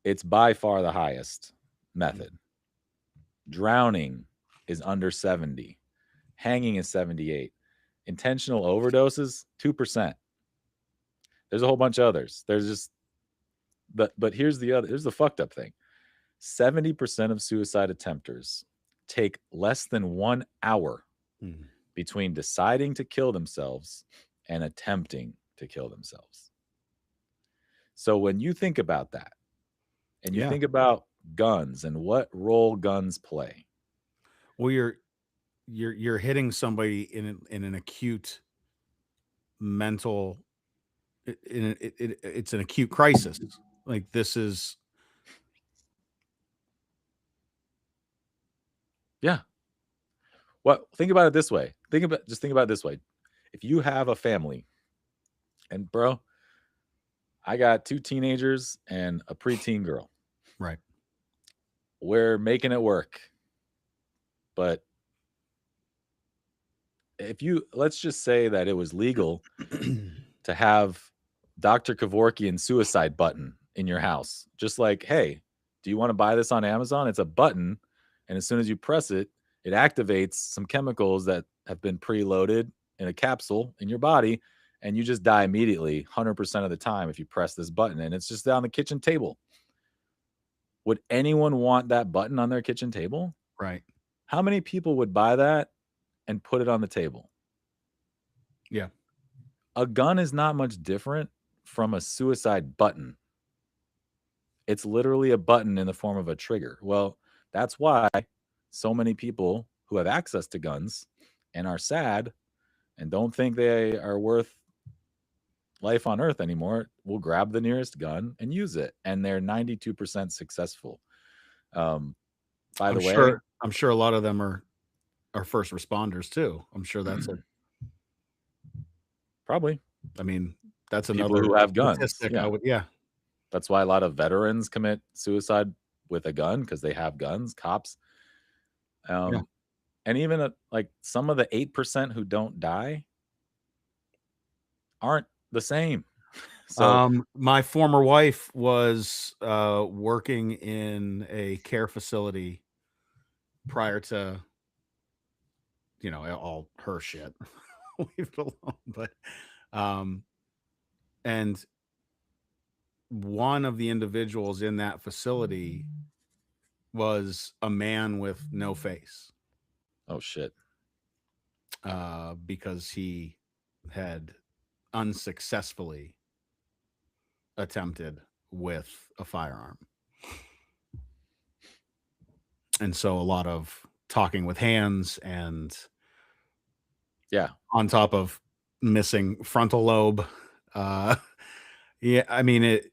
It's by far the highest method. Drowning is under 70. Hanging is 78. Intentional overdoses, 2%. There's a whole bunch of others. There's just, but here's the fucked up thing. 70% of suicide attempters take less than 1 hour between deciding to kill themselves and attempting to kill themselves. So when you think about that, and you think about guns and what role guns play, well, you're hitting somebody in an acute mental. It's an acute crisis. Like this is. Yeah. Well, think about it this way. Think about it this way. If you have a family, and bro, I got 2 teenagers and a preteen girl. Right. We're making it work. But let's just say that it was legal to have Dr. Kevorkian suicide button in your house. Just like, hey, do you want to buy this on Amazon? It's a button. And as soon as you press it, it activates some chemicals that have been preloaded in a capsule in your body. And you just die immediately 100% of the time if you press this button. And it's just on the kitchen table. Would anyone want that button on their kitchen table? Right. How many people would buy that and put it on the table? Yeah. A gun is not much different from a suicide button. It's literally a button in the form of a trigger. Well, that's why so many people who have access to guns and are sad and don't think they are worth life on earth anymore will grab the nearest gun and use it. And they're 92% successful. By the way, I'm sure a lot of them are first responders too. I'm sure that's it. Probably. I mean, that's people another who have guns. Yeah. That's why a lot of veterans commit suicide with a gun, because they have guns, cops. And even like some of the 8% who don't die aren't the same. So my former wife was working in a care facility prior to, all her shit. Leave it alone. But and one of the individuals in that facility was a man with no face. Oh shit. Because he had unsuccessfully attempted with a firearm. And so a lot of talking with hands and on top of missing frontal lobe. I mean it.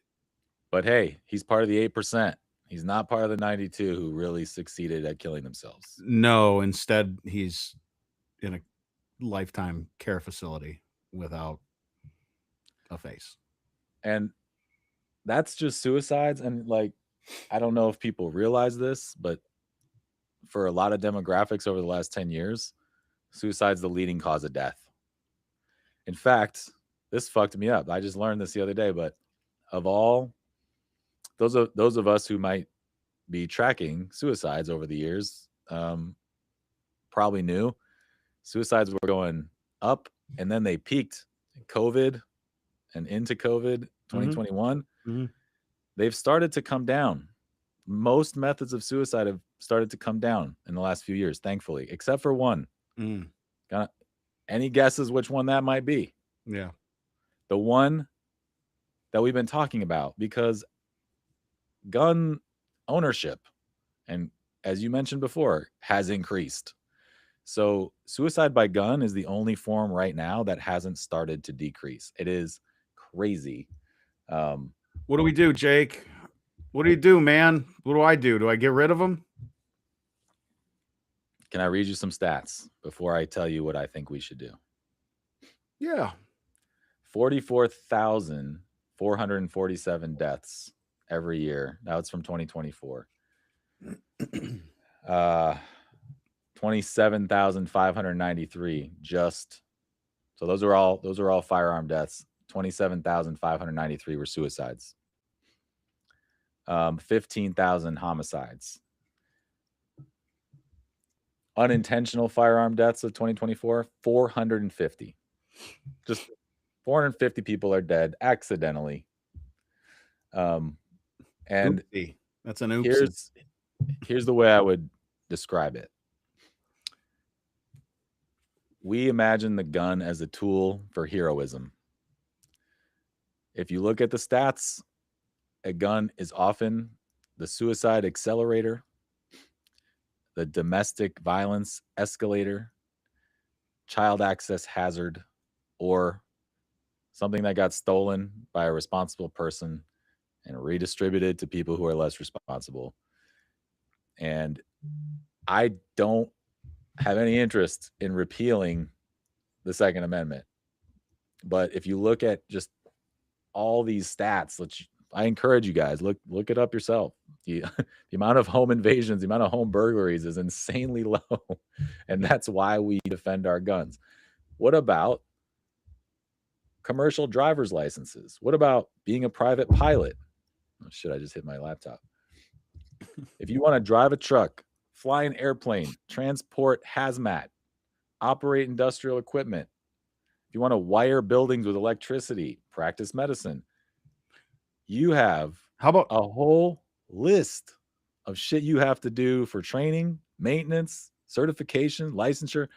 But hey, he's part of the 8%. He's not part of the 92 who really succeeded at killing themselves. No, instead he's in a lifetime care facility without a face. And that's just suicides. And like, I don't know if people realize this, but for a lot of demographics over the last 10 years, suicide's the leading cause of death. In fact, this fucked me up. I just learned this the other day, but of all those of us who might be tracking suicides over the years, probably knew suicides were going up, and then they peaked in COVID and into COVID 2021. Mm-hmm. They've started to come down most methods of suicide have started to come down in the last few years, thankfully, except for one. Any guesses which one that might be? Yeah. The one that we've been talking about, because gun ownership, and as you mentioned before, has increased. So suicide by gun is the only form right now that hasn't started to decrease. It is crazy. What do we do, Jake? What do you do, man? What do I do? Do I get rid of them? Can I read you some stats before I tell you what I think we should do? Yeah. 44,447 deaths every year. Now it's from 2024. 27,593 just. So those are all firearm deaths. 27,593 were suicides. 15,000 homicides. Unintentional firearm deaths of 2024, 450. Just 450 people are dead accidentally. And oopsie. That's an oopsie. Here's the way I would describe it. We imagine the gun as a tool for heroism. If you look at the stats, a gun is often the suicide accelerator, the domestic violence escalator, child access hazard, or something that got stolen by a responsible person and redistributed to people who are less responsible. And I don't have any interest in repealing the Second Amendment. But if you look at just all these stats, I encourage you guys, look it up yourself. The amount of home invasions, the amount of home burglaries is insanely low. And that's why we defend our guns. What about commercial driver's licenses? What about being a private pilot? Oh shit, I just hit my laptop. If you want to drive a truck, fly an airplane, transport hazmat, operate industrial equipment, if you want to wire buildings with electricity, practice medicine, you have how about a whole list of shit you have to do for training, maintenance, certification, licensure,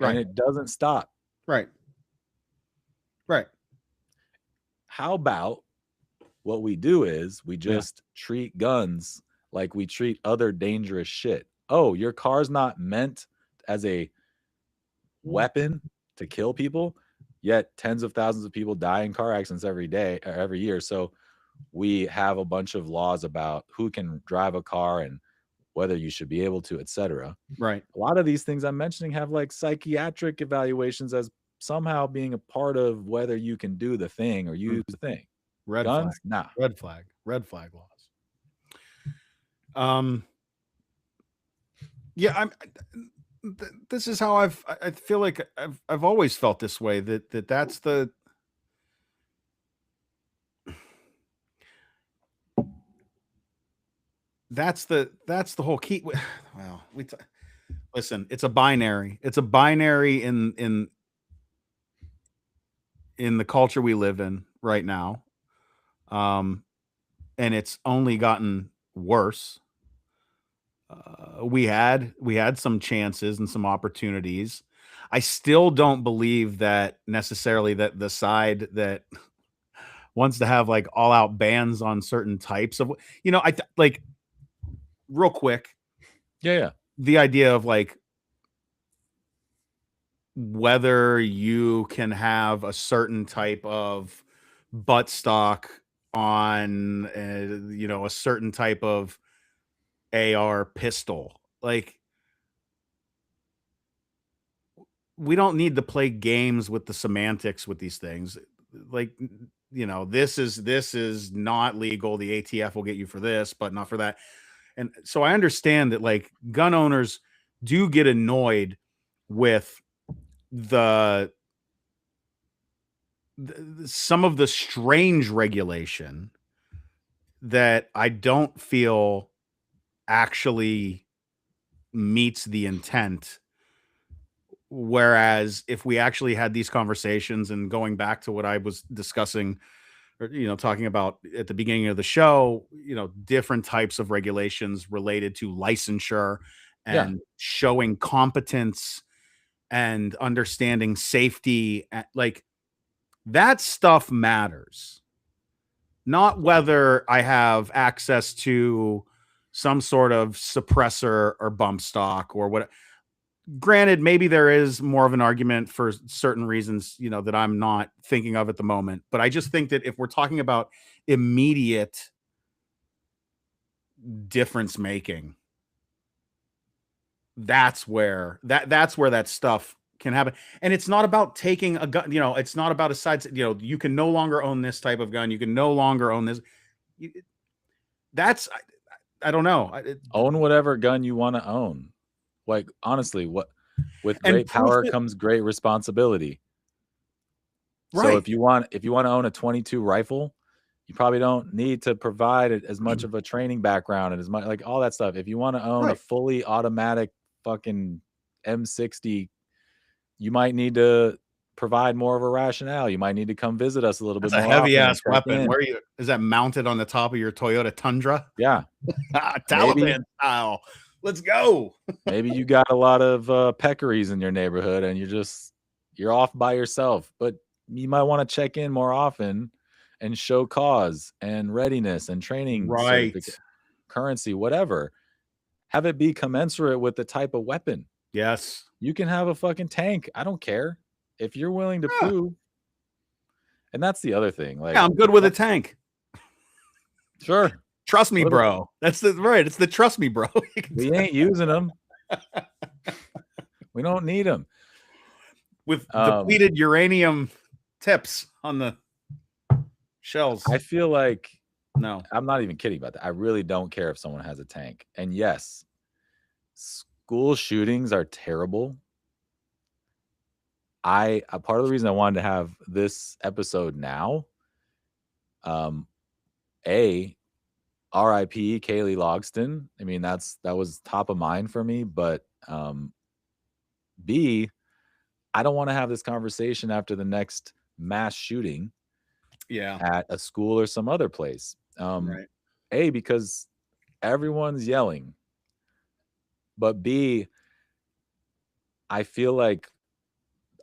and it doesn't stop. Right. How about what we do is we just treat guns like we treat other dangerous shit. Oh, your car's not meant as a weapon to kill people, yet tens of thousands of people die in car accidents every year. So we have a bunch of laws about who can drive a car and whether you should be able to, etc. Right. A lot of these things I'm mentioning have like psychiatric evaluations as somehow being a part of whether you can do the thing or use the thing. Red Guns? flag. Nah. Red flag laws. Yeah, this is how I feel like I've always felt this way, that's the whole key. Well, listen, it's a binary. It's a binary in the culture we live in right now. And it's only gotten worse. We had some chances and some opportunities. I still don't believe that necessarily that the side that wants to have like all out bans on certain types of, like real quick. Yeah. The idea of like whether you can have a certain type of buttstock on, a certain type of AR pistol. Like, we don't need to play games with the semantics with these things. Like, this is not legal. The ATF will get you for this, but not for that. And so I understand that like gun owners do get annoyed with some of the strange regulation that I don't feel actually meets the intent. Whereas if we actually had these conversations, and going back to what I was discussing or, talking about at the beginning of the show, different types of regulations related to licensure and showing competence and understanding safety. Like, that stuff matters. Not whether I have access to some sort of suppressor or bump stock or what. Granted, maybe there is more of an argument for certain reasons, that I'm not thinking of at the moment. But I just think that if we're talking about immediate difference making, that's where that stuff can happen. And it's not about taking a gun, it's not about a side, you can no longer own this type of gun. You can no longer own this. I don't know. Own whatever gun you want to own. Like, honestly, with great power comes great responsibility. Right. So if you want to own a 22 rifle, you probably don't need to provide as much of a training background and as much, like, all that stuff. If you want to own a fully automatic fucking M60, you might need to provide more of a rationale. You might need to come visit us a little bit more. That's a heavy ass weapon. Where is that mounted on the top of your Toyota Tundra? Yeah. Taliban style. Let's go. Maybe you got a lot of peccaries in your neighborhood and you're off by yourself, but you might want to check in more often and show cause and readiness and training, currency, whatever. Have it be commensurate with the type of weapon. Yes. You can have a fucking tank. I don't care if you're willing to prove. And that's the other thing. Like, I'm good with a tank. Sure. Trust me, bro. It's the trust me, bro. We ain't using them. We don't need them. With depleted uranium tips on the shells. I feel like, no, I'm not even kidding about that. I really don't care if someone has a tank. And yes, school shootings are terrible. A part of the reason I wanted to have this episode now, R.I.P. Kaylee Logston. I mean, that was top of mind for me. But B, I don't want to have this conversation after the next mass shooting. At a school or some other place. A, because everyone's yelling. But B, I feel like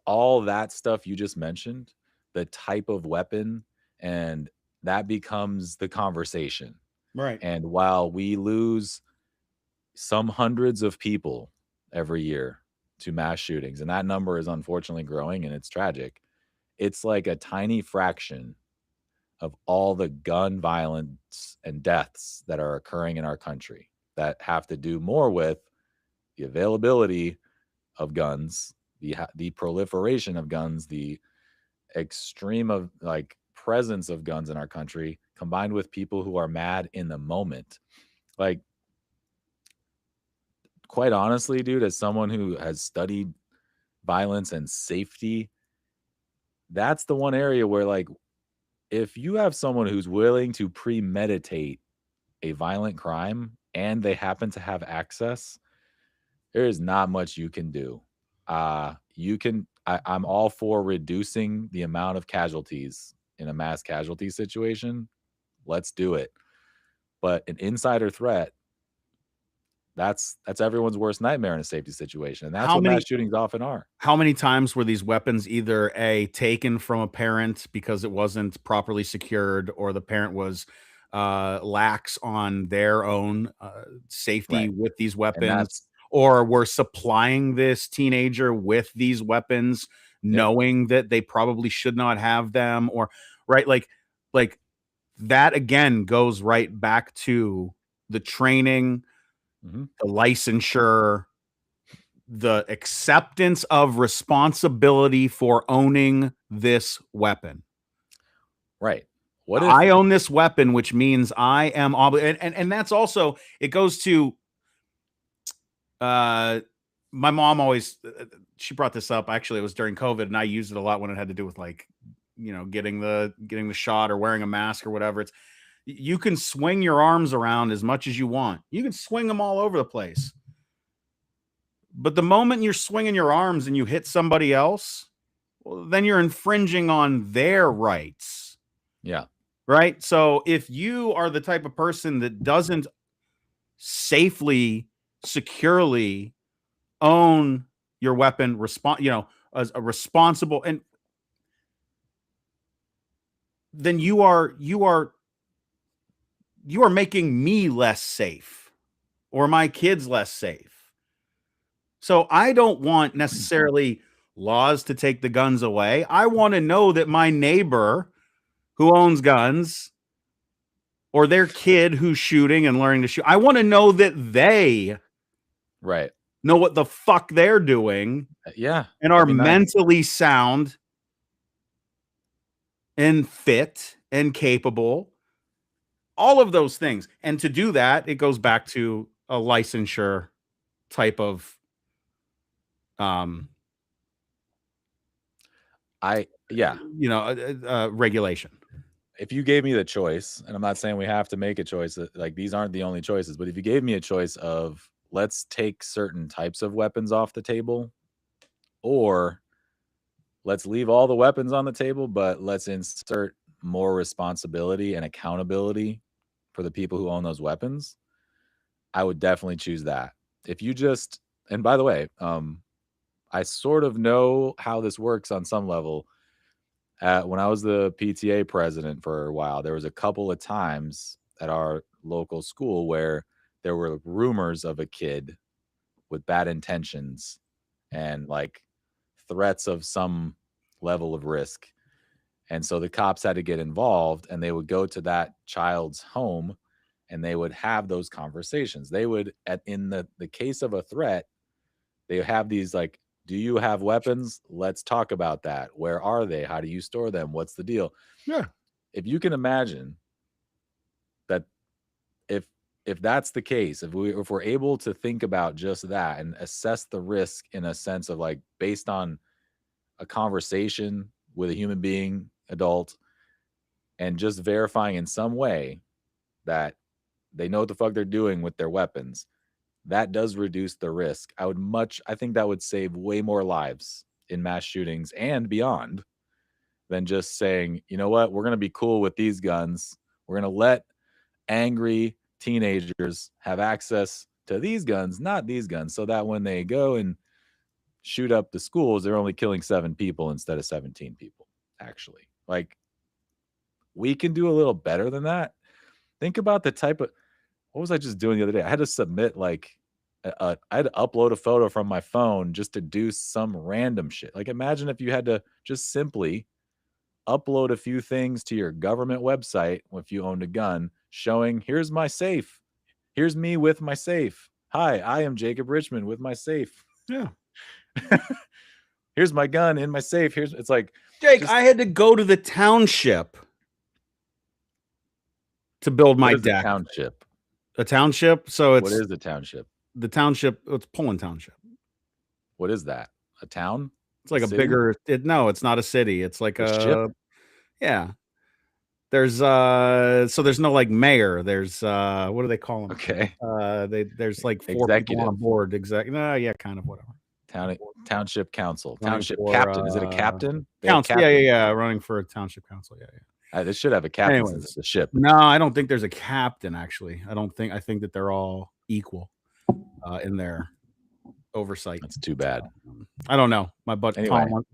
all that stuff you just mentioned, the type of weapon, and that becomes the conversation. Right. And while we lose some hundreds of people every year to mass shootings, and that number is unfortunately growing and it's tragic, it's like a tiny fraction of all the gun violence and deaths that are occurring in our country that have to do more with the availability of guns, the proliferation of guns, the extreme of presence of guns in our country, combined with people who are mad in the moment. Like, quite honestly, dude, as someone who has studied violence and safety, that's the one area where, like, if you have someone who's willing to premeditate a violent crime and they happen to have access, there is not much you can do. I'm all for reducing the amount of casualties in a mass casualty situation. Let's do it. But an insider threat, that's everyone's worst nightmare in a safety situation. And that's what mass shootings often are. How many times were these weapons either taken from a parent because it wasn't properly secured, or the parent was lax on their own safety with these weapons, or were supplying this teenager with these weapons knowing that they probably should not have them, or like that again goes right back to the training, the licensure, the acceptance of responsibility for owning this weapon. Right. What if I own this weapon, which means I am obligated, and that's also, it goes to my mom always, she brought this up. Actually, it was during COVID, and I used it a lot when it had to do with getting the shot or wearing a mask or whatever. It's, you can swing your arms around as much as you want. You can swing them all over the place. But the moment you're swinging your arms and you hit somebody else, well, then you're infringing on their rights. Yeah. right? So if you are the type of person that doesn't safely, securely own your weapon, as a responsible, and then you are making me less safe or my kids less safe. So I don't want necessarily laws to take the guns away. I want to know that my neighbor who owns guns or their kid who's shooting and learning to shoot, I want to know that they know what the fuck they're doing. Yeah. And are mentally sound and fit and capable. All of those things. And to do that, it goes back to a licensure type of regulation. If you gave me the choice, and I'm not saying we have to make a choice, like these aren't the only choices, but if you gave me a choice of let's take certain types of weapons off the table, or let's leave all the weapons on the table, but let's insert more responsibility and accountability for the people who own those weapons, I would definitely choose that. If you just, and by the way, I sort of know how this works on some level. When I was the PTA president for a while, there was a couple of times at our local school where there were rumors of a kid with bad intentions and like threats of some level of risk. And so the cops had to get involved, and they would go to that child's home and they would have those conversations. They would, in the case of a threat, they have these like, do you have weapons? Let's talk about that. Where are they? How do you store them? What's the deal? Yeah. If you can imagine that, if that's the case, if we're able to think about just that and assess the risk in a sense of like based on a conversation with a human being, adult, and just verifying in some way that they know what the fuck they're doing with their weapons, that does reduce the risk. I think that would save way more lives in mass shootings and beyond than just saying, you know what, we're going to be cool with these guns. We're going to let angry teenagers have access to these guns, not these guns, so that when they go and shoot up the schools, they're only killing 7 people instead of 17 people, actually. Like, we can do a little better than that. Think about the type of, what was I just doing the other day? I had to submit like, I had to upload a photo from my phone just to do some random shit. Like, imagine if you had to just simply upload a few things to your government website if you owned a gun, showing here's my safe. Here's me with my safe. Hi, I am Jacob Richmond with my safe. Yeah. Here's my gun in my safe. It's like, Jake, I had to go to the township to build my deck. A township. So it's, what is the township? The township. It's Poland Township. What is that? A town? It's like a bigger. No, it's not a city. It's like a ship. Yeah. There's so there's no like mayor. There's what do they call them? Okay. There's like 4 people on board. Exactly. No, yeah, kind of whatever. Township council. Township captain. Is it a captain? Council. Yeah. Running for a township council. Yeah. This should have a captain. Anyways, since it's a ship. No, I don't think there's a captain. Actually, I think that they're all equal in their oversight. That's too bad. I don't know. My buddy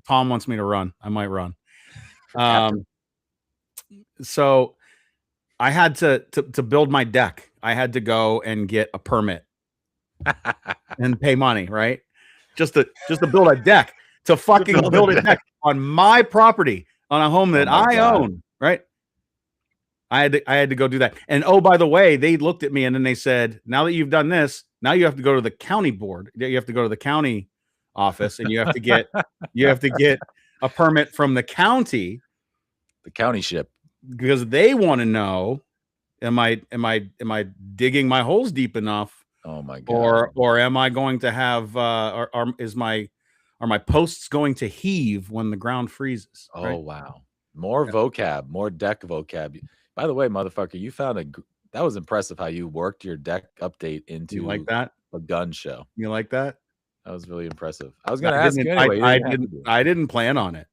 Tom wants me to run. I might run. So I had to build my deck. I had to go and get a permit and pay money, right? Just to build a deck, to fucking build a deck on my property on a home that I own, right? I had to go do that. And oh, by the way, they looked at me and then they said, now that you've done this, now you have to go to the county board. You have to go to the county office and you have to get a permit from the county. The county ship. Because they want to know, am I digging my holes deep enough? Oh my God. Or am I going to have are my posts going to heave when the ground freezes? Oh right? Wow. More vocab, more deck vocab. By the way, motherfucker, you found that was impressive how you worked your deck update into like that a gun show. You like that? That was really impressive. I was going to ask you anyway. I didn't plan on it.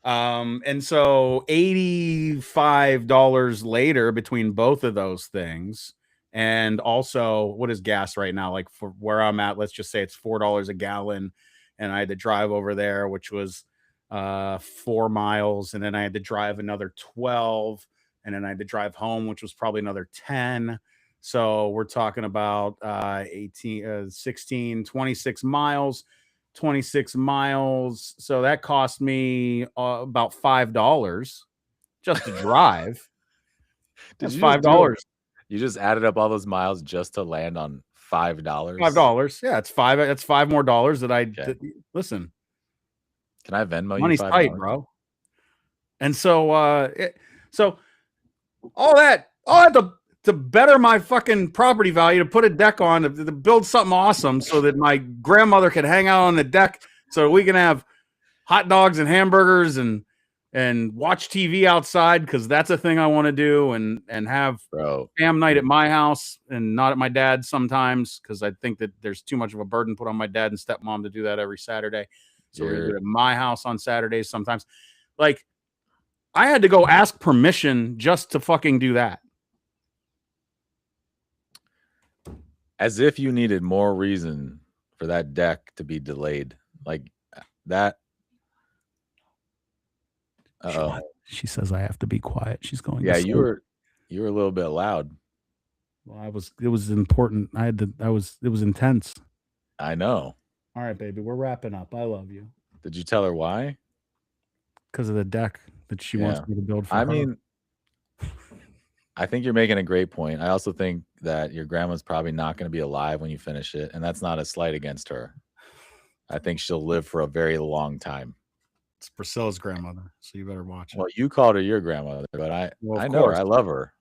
And so $85 later between both of those things. And also, what is gas right now? Like for where I'm at, let's just say it's $4 a gallon. And I had to drive over there, which was 4 miles. And then I had to drive another 12. And then I had to drive home, which was probably another 10. So we're talking about 16, 26 miles. 26 miles. So that cost me about $5 just to drive. That's $5. You just added up all those miles just to land on $5. $5. Yeah, it's five. That's $5 more that I listen. Can I Venmo you? Money's tight, bro. And so, so all that to better my fucking property value, to put a deck on, to build something awesome so that my grandmother could hang out on the deck so we can have hot dogs and hamburgers and watch TV outside, because that's a thing I want to do, and have fam night at my house and not at my dad's sometimes, because I think that there's too much of a burden put on my dad and stepmom to do that every Saturday. So we do it at my house on Saturdays sometimes. Like, I had to go ask permission just to fucking do that. As if you needed more reason for that deck to be delayed. Like that. She says I have to be quiet. She's going. Yeah, you were a little bit loud. Well, it was important. It was intense. I know. All right, baby, we're wrapping up. I love you. Did you tell her why? Because of the deck that she wants me to build for her. I mean, I think you're making a great point. I also think that your grandma's probably not going to be alive when you finish it, and that's not a slight against her. I think she'll live for a very long time. It's Priscilla's grandmother, so you better watch it. Well, you called her your grandmother, but I know her. I love her.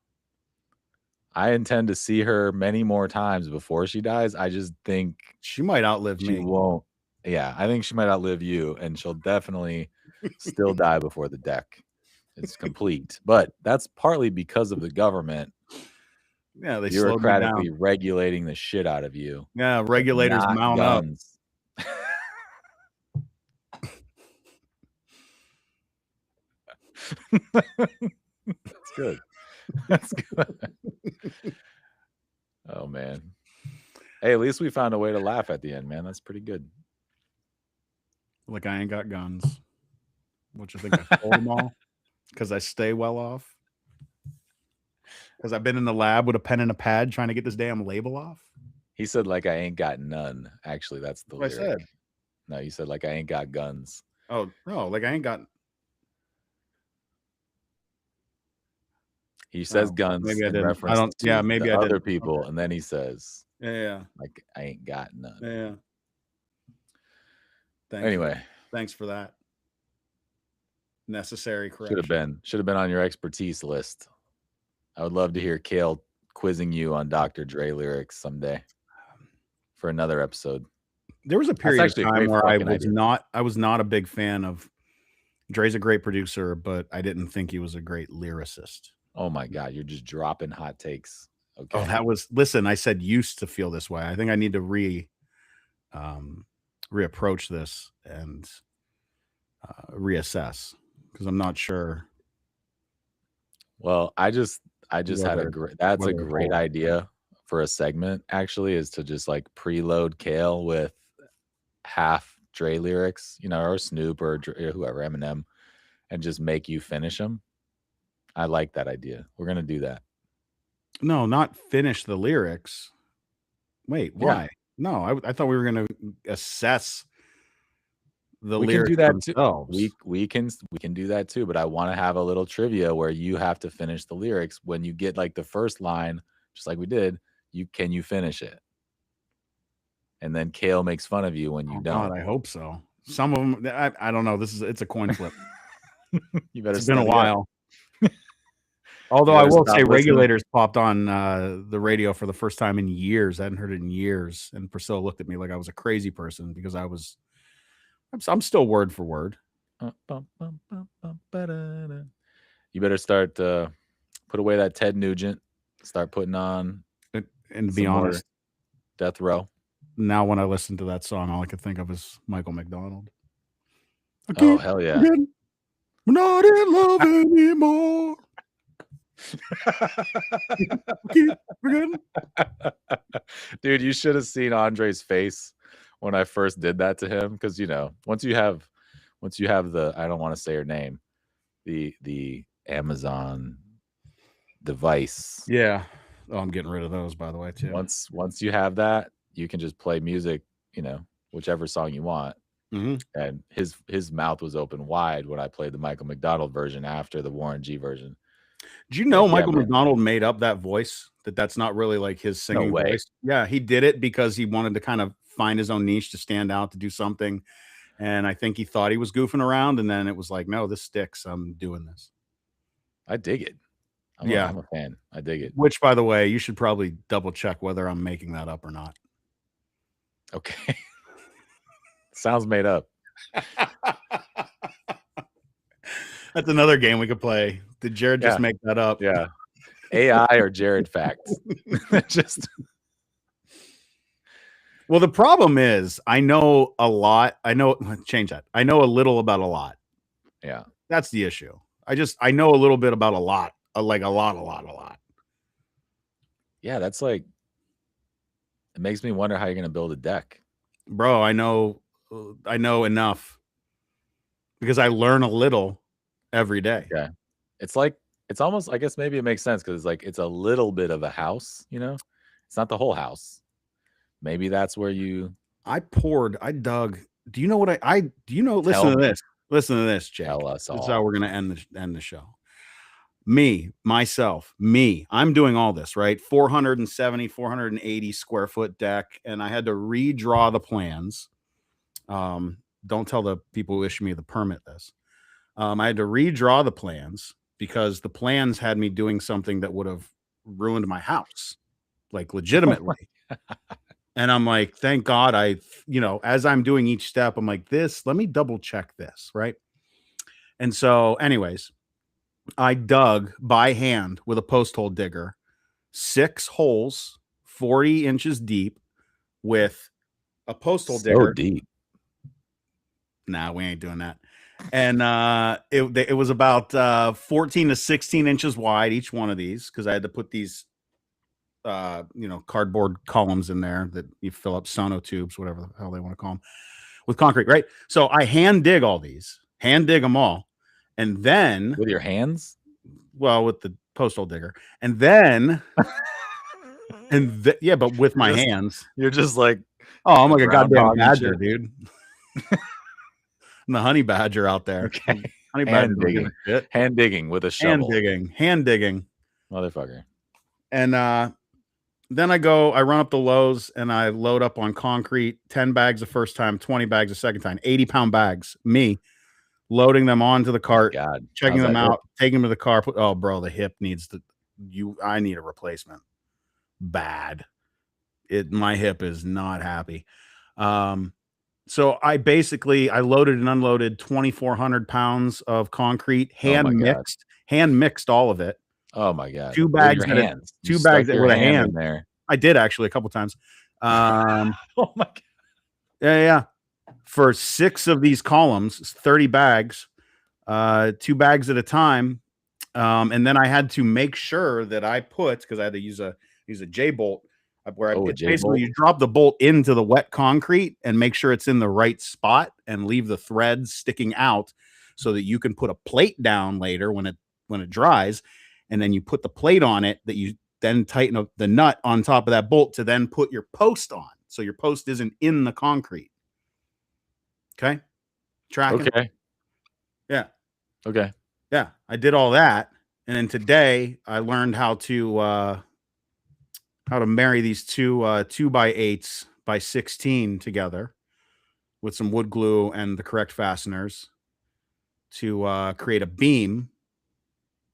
I intend to see her many more times before she dies. I just think she might outlive me. She won't. Yeah, I think she might outlive you, and she'll definitely still die before the deck is complete. But that's partly because of the government. Yeah, they bureaucratically regulating the shit out of you. Yeah, regulators mount up. That's good. That's good. Oh man. Hey, at least we found a way to laugh at the end, man. That's pretty good. Like, I ain't got guns. What you think? I told them all because I stay well off. Because I've been in the lab with a pen and a pad trying to get this damn label off. He said, like, I ain't got none. Actually, that's the lyric. I said. No, you said, like, I ain't got guns. Oh, no, like, I ain't got. He says guns. Maybe I didn't. Reference I don't. To yeah, maybe I other didn't. people, okay. And then he says, "Yeah, like I ain't got none." Yeah. Thanks for that. Necessary correction. Should have been on your expertise list. I would love to hear Kale quizzing you on Dr. Dre lyrics someday for another episode. There was a period of time where I was not a big fan of Dre's a great producer, but I didn't think he was a great lyricist. Oh my God, you're just dropping hot takes. Okay. Oh, listen, I said used to feel this way. I think I need to reapproach this and reassess, because I'm not sure. Well, I just had a great idea for a segment, actually, is to just like preload Kale with half Dre lyrics, or Snoop or whoever, Eminem, and just make you finish them. I like that idea. We're going to do that. No, not finish the lyrics. Wait, why? Yeah. No, I thought we were going to assess the lyrics. We can do that too. We can do that too, but I want to have a little trivia where you have to finish the lyrics. When you get like the first line, just like we did, can you finish it? And then Kale makes fun of you when you don't. God, I hope so. Some of them, I don't know. It's a coin flip. You better. It's been a while. Although I will say, Regulators popped on the radio for the first time in years. I hadn't heard it in years, and Priscilla looked at me like I was a crazy person because I'm still word for word. You better start put away that Ted Nugent. Start putting on. And to be honest, Death Row. Now, when I listen to that song, all I can think of is Michael McDonald. Okay, oh hell yeah! We're not in love anymore. Keep forgetting. Dude, you should have seen Andre's face when I first did that to him, because once you have the, I don't want to say her name, the Amazon device. Yeah. Oh, I'm getting rid of those, by the way, too. Once you have that, you can just play music, whichever song you want. Mm-hmm. And his mouth was open wide when I played the Michael McDonald version after the Warren G version. Do you know Michael McDonald made up that voice? That's not really like his singing voice. Yeah, he did it because he wanted to kind of find his own niche, to stand out, to do something. And I think he thought he was goofing around, and then it was like, no, this sticks. I'm doing this. I dig it. I'm a fan. I dig it. Which, by the way, you should probably double check whether I'm making that up or not. Okay. Sounds made up. That's another game we could play. Did Jared just make that up? Yeah. AI or Jared facts. Well, the problem is I know a lot. Change that. I know a little about a lot. Yeah. That's the issue. I know a little bit about a lot. Like a lot. Yeah, that's like, it makes me wonder how you're going to build a deck. Bro, I know enough because I learn a little every day. Yeah. It's almost, I guess maybe it makes sense because it's a little bit of a house, It's not the whole house. Maybe that's where I dug. Do you know what listen to this, Jake. Tell us all. That's how we're going to end the show. I'm doing all this, right? 480 square foot deck. And I had to redraw the plans. Don't tell the people who issue me the permit this. I had to redraw the plans because the plans had me doing something that would have ruined my house, like legitimately. And I'm like, thank God as I'm doing each step, I'm like, let me double check this. Right. And so anyways, I dug by hand with a post hole digger, 6 holes, 40 inches deep with a post hole digger. So deep. Nah, we ain't doing that. And it was about 14 to 16 inches wide, each one of these, because I had to put these cardboard columns in there that you fill up sonotubes, whatever the hell they want to call them, with concrete, right? So I hand dig them all. And then with your hands? Well, with the post hole digger. And then but with my hands. You're just like, oh, I'm like a goddamn badger, dude. I'm the honey badger out there. Okay. Honey badger. Hand digging with a shovel. Hand digging. Motherfucker. And then I run up the lows and I load up on concrete, 10 bags the first time, 20 bags the second time, 80-pound bags. Me loading them onto the cart, checking them out, taking them to the car. Oh, bro, the hip needs I need a replacement. Bad. My hip is not happy. So I loaded and unloaded 2,400 pounds of concrete, hand mixed all of it. Oh my God. 2 bags with a hand in there. I did actually a couple times. Oh my God. Yeah. For 6 of these columns, 30 bags, 2 bags at a time. And then I had to make sure that I because I had to use a J-bolt where basically you drop the bolt into the wet concrete and make sure it's in the right spot and leave the threads sticking out so that you can put a plate down later when it dries. And then you put the plate on it that you then tighten up the nut on top of that bolt to then put your post on. So your post isn't in the concrete. Okay. Tracking. Okay. Yeah. Okay. Yeah. I did all that. And then today I learned how to marry these 2x8s by 16 together with some wood glue and the correct fasteners to create a beam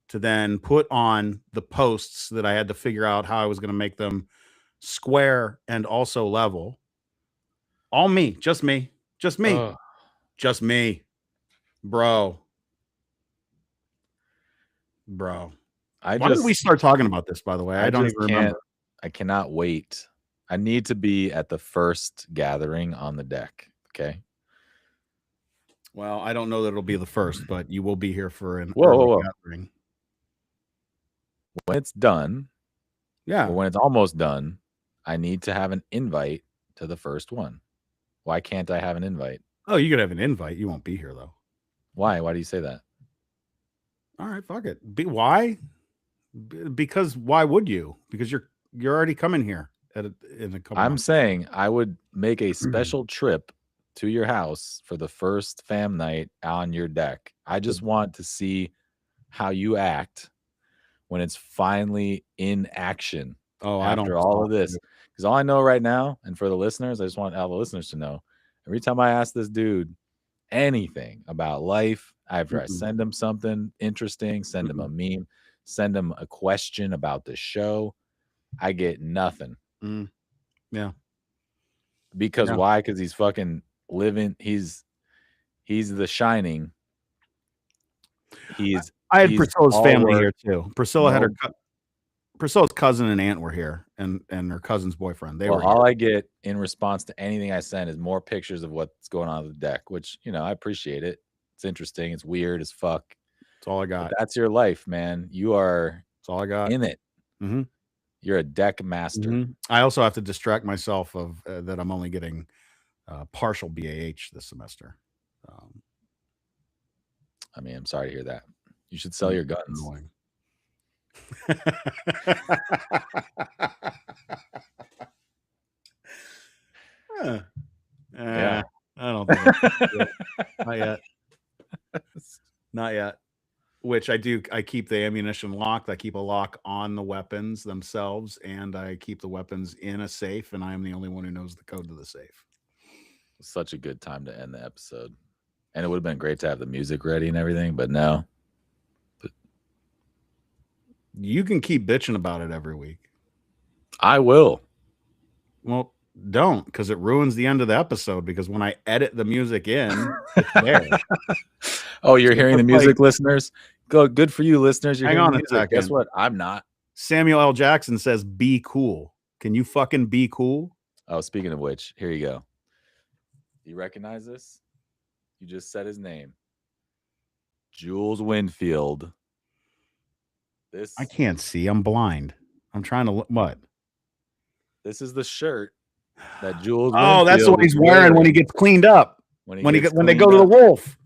to then put on the posts that I had to figure out how I was going to make them square and also level. All me, just me, just me, just me, bro. Why did we start talking about this, by the way? I don't even remember. I cannot wait. I need to be at the first gathering on the deck. Okay. Well, I don't know that it'll be the first, but you will be here for an Whoa, early whoa, whoa. gathering. When it's done, Yeah. or when it's almost done, I need to have an invite to the first one. Why can't I have an invite? Oh, you could have an invite. You won't be here though. Why? Why do you say that? All right, fuck it. Why? Because why would you? Because you're already coming here in a couple. I'm saying I would make a special trip to your house for the first fam night on your deck. I just want to see how you act when it's finally in action. Oh, I don't. After all of this, because all I know right now, and for the listeners, I just want all the listeners to know, every time I ask this dude anything about life, after I send him something interesting, send him a meme, send him a question about the show, I get nothing. Yeah. Because why? Because he's fucking living. He's The Shining. I had Priscilla's family here too. Priscilla had Priscilla's cousin and aunt were here, and her cousin's boyfriend. They were all here. I get in response to anything I send is more pictures of what's going on the deck, which, you know, I appreciate it. It's interesting. It's weird as fuck. That's all I got. But that's your life, man. You are. That's all I got in it. You're a deck master. I also have to distract myself of that I'm only getting partial BAH this semester. I mean, I'm sorry to hear that. You should sell your guns. Yeah, I don't think not yet. Not yet. Which I do. I keep the ammunition locked. I keep a lock on the weapons themselves, and I keep the weapons in a safe. And I am the only one who knows the code to the safe. Such a good time to end the episode, and it would have been great to have the music ready and everything, but no. You can keep bitching about it every week. I will. Well, don't, because it ruins the end of the episode. Because when I edit the music in, it's there. Oh, you're hearing the music, listeners? Good for you, listeners. You're hang on a second. Guess what? I'm not. Samuel L. Jackson says, "Be cool." Can you fucking be cool? Oh, speaking of which, here you go. You recognize this? You just said his name. Jules Winfield. This I can't see. I'm blind. I'm trying to look. What? This is the shirt that Jules. Oh, that's what he's wearing when he gets cleaned up. When they go to the Wolf.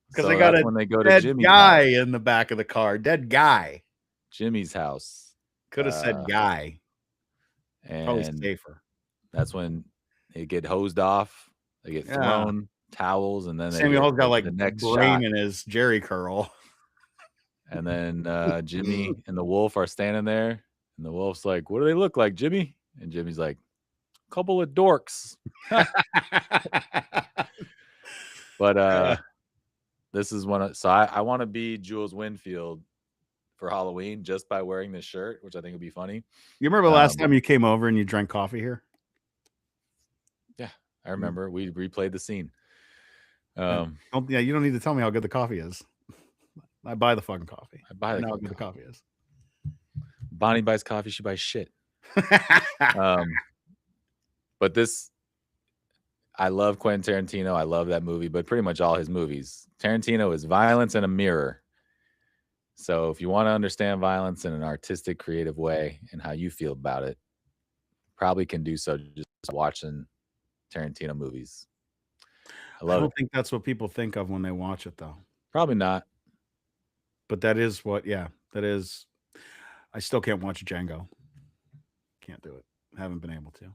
Because they got a dead guy in the back of the car. Dead guy. Jimmy's house. Could have said guy. And probably safer. That's when they get hosed off. They get thrown towels, and then Samuel's got like the next brain in his Jerry curl. And then Jimmy and the Wolf are standing there, and the Wolf's like, "What do they look like, Jimmy?" And Jimmy's like, "A couple of dorks." But this is one. So I want to be Jules Winfield for Halloween just by wearing this shirt, which I think would be funny. You remember the last time you came over and you drank coffee here? Yeah, I remember. We replayed the scene. You don't need to tell me how good the coffee is. I buy the fucking coffee. I buy how good the coffee is. Bonnie buys coffee. She buys shit. But this, I love Quentin Tarantino. I love that movie, but pretty much all his movies. Tarantino is violence in a mirror. So if you want to understand violence in an artistic, creative way and how you feel about it, probably can do so just watching Tarantino movies. I don't think that's what people think of when they watch it, though. Probably not. But that is what, that is. I still can't watch Django. Can't do it. Haven't been able to.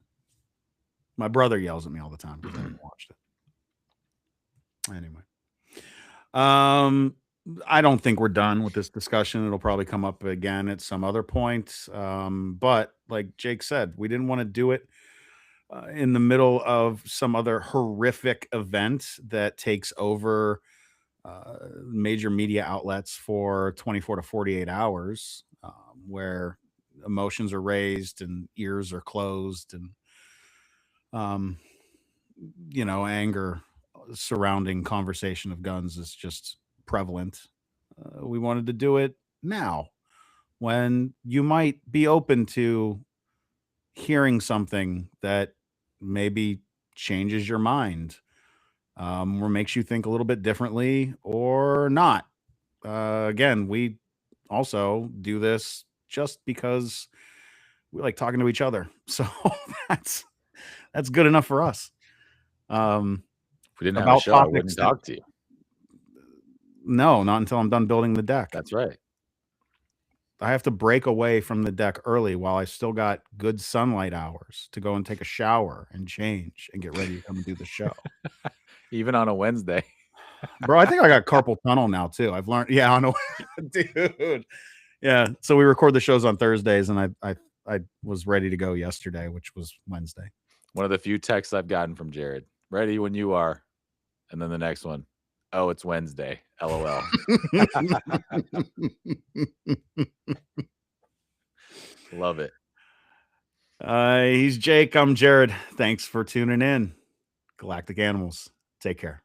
My brother yells at me all the time because I haven't watched it. Anyway. I don't think we're done with this discussion. It'll probably come up again at some other point. But like Jake said, we didn't want to do it in the middle of some other horrific event that takes over major media outlets for 24 to 48 hours, where emotions are raised and ears are closed, and anger surrounding conversation of guns is just prevalent. We wanted to do it now when you might be open to hearing something that maybe changes your mind. or makes you think a little bit differently or not. Again, we also do this just because we like talking to each other. So that's good enough for us. If we didn't have a About show, I topics wouldn't that- talk to you. No, not until I'm done building the deck. That's right. I have to break away from the deck early while I still got good sunlight hours to go and take a shower and change and get ready to come and do the show. Even on a Wednesday. Bro, I think I got carpal tunnel now too. I've learned, yeah, I know, dude. Yeah, so we record the shows on Thursdays, and I was ready to go yesterday, which was Wednesday. One of the few texts I've gotten from Jared. Ready when you are. And then the next one. Oh, it's Wednesday. LOL. Love it. He's Jake. I'm Jared. Thanks for tuning in. Galactic Animals. Take care.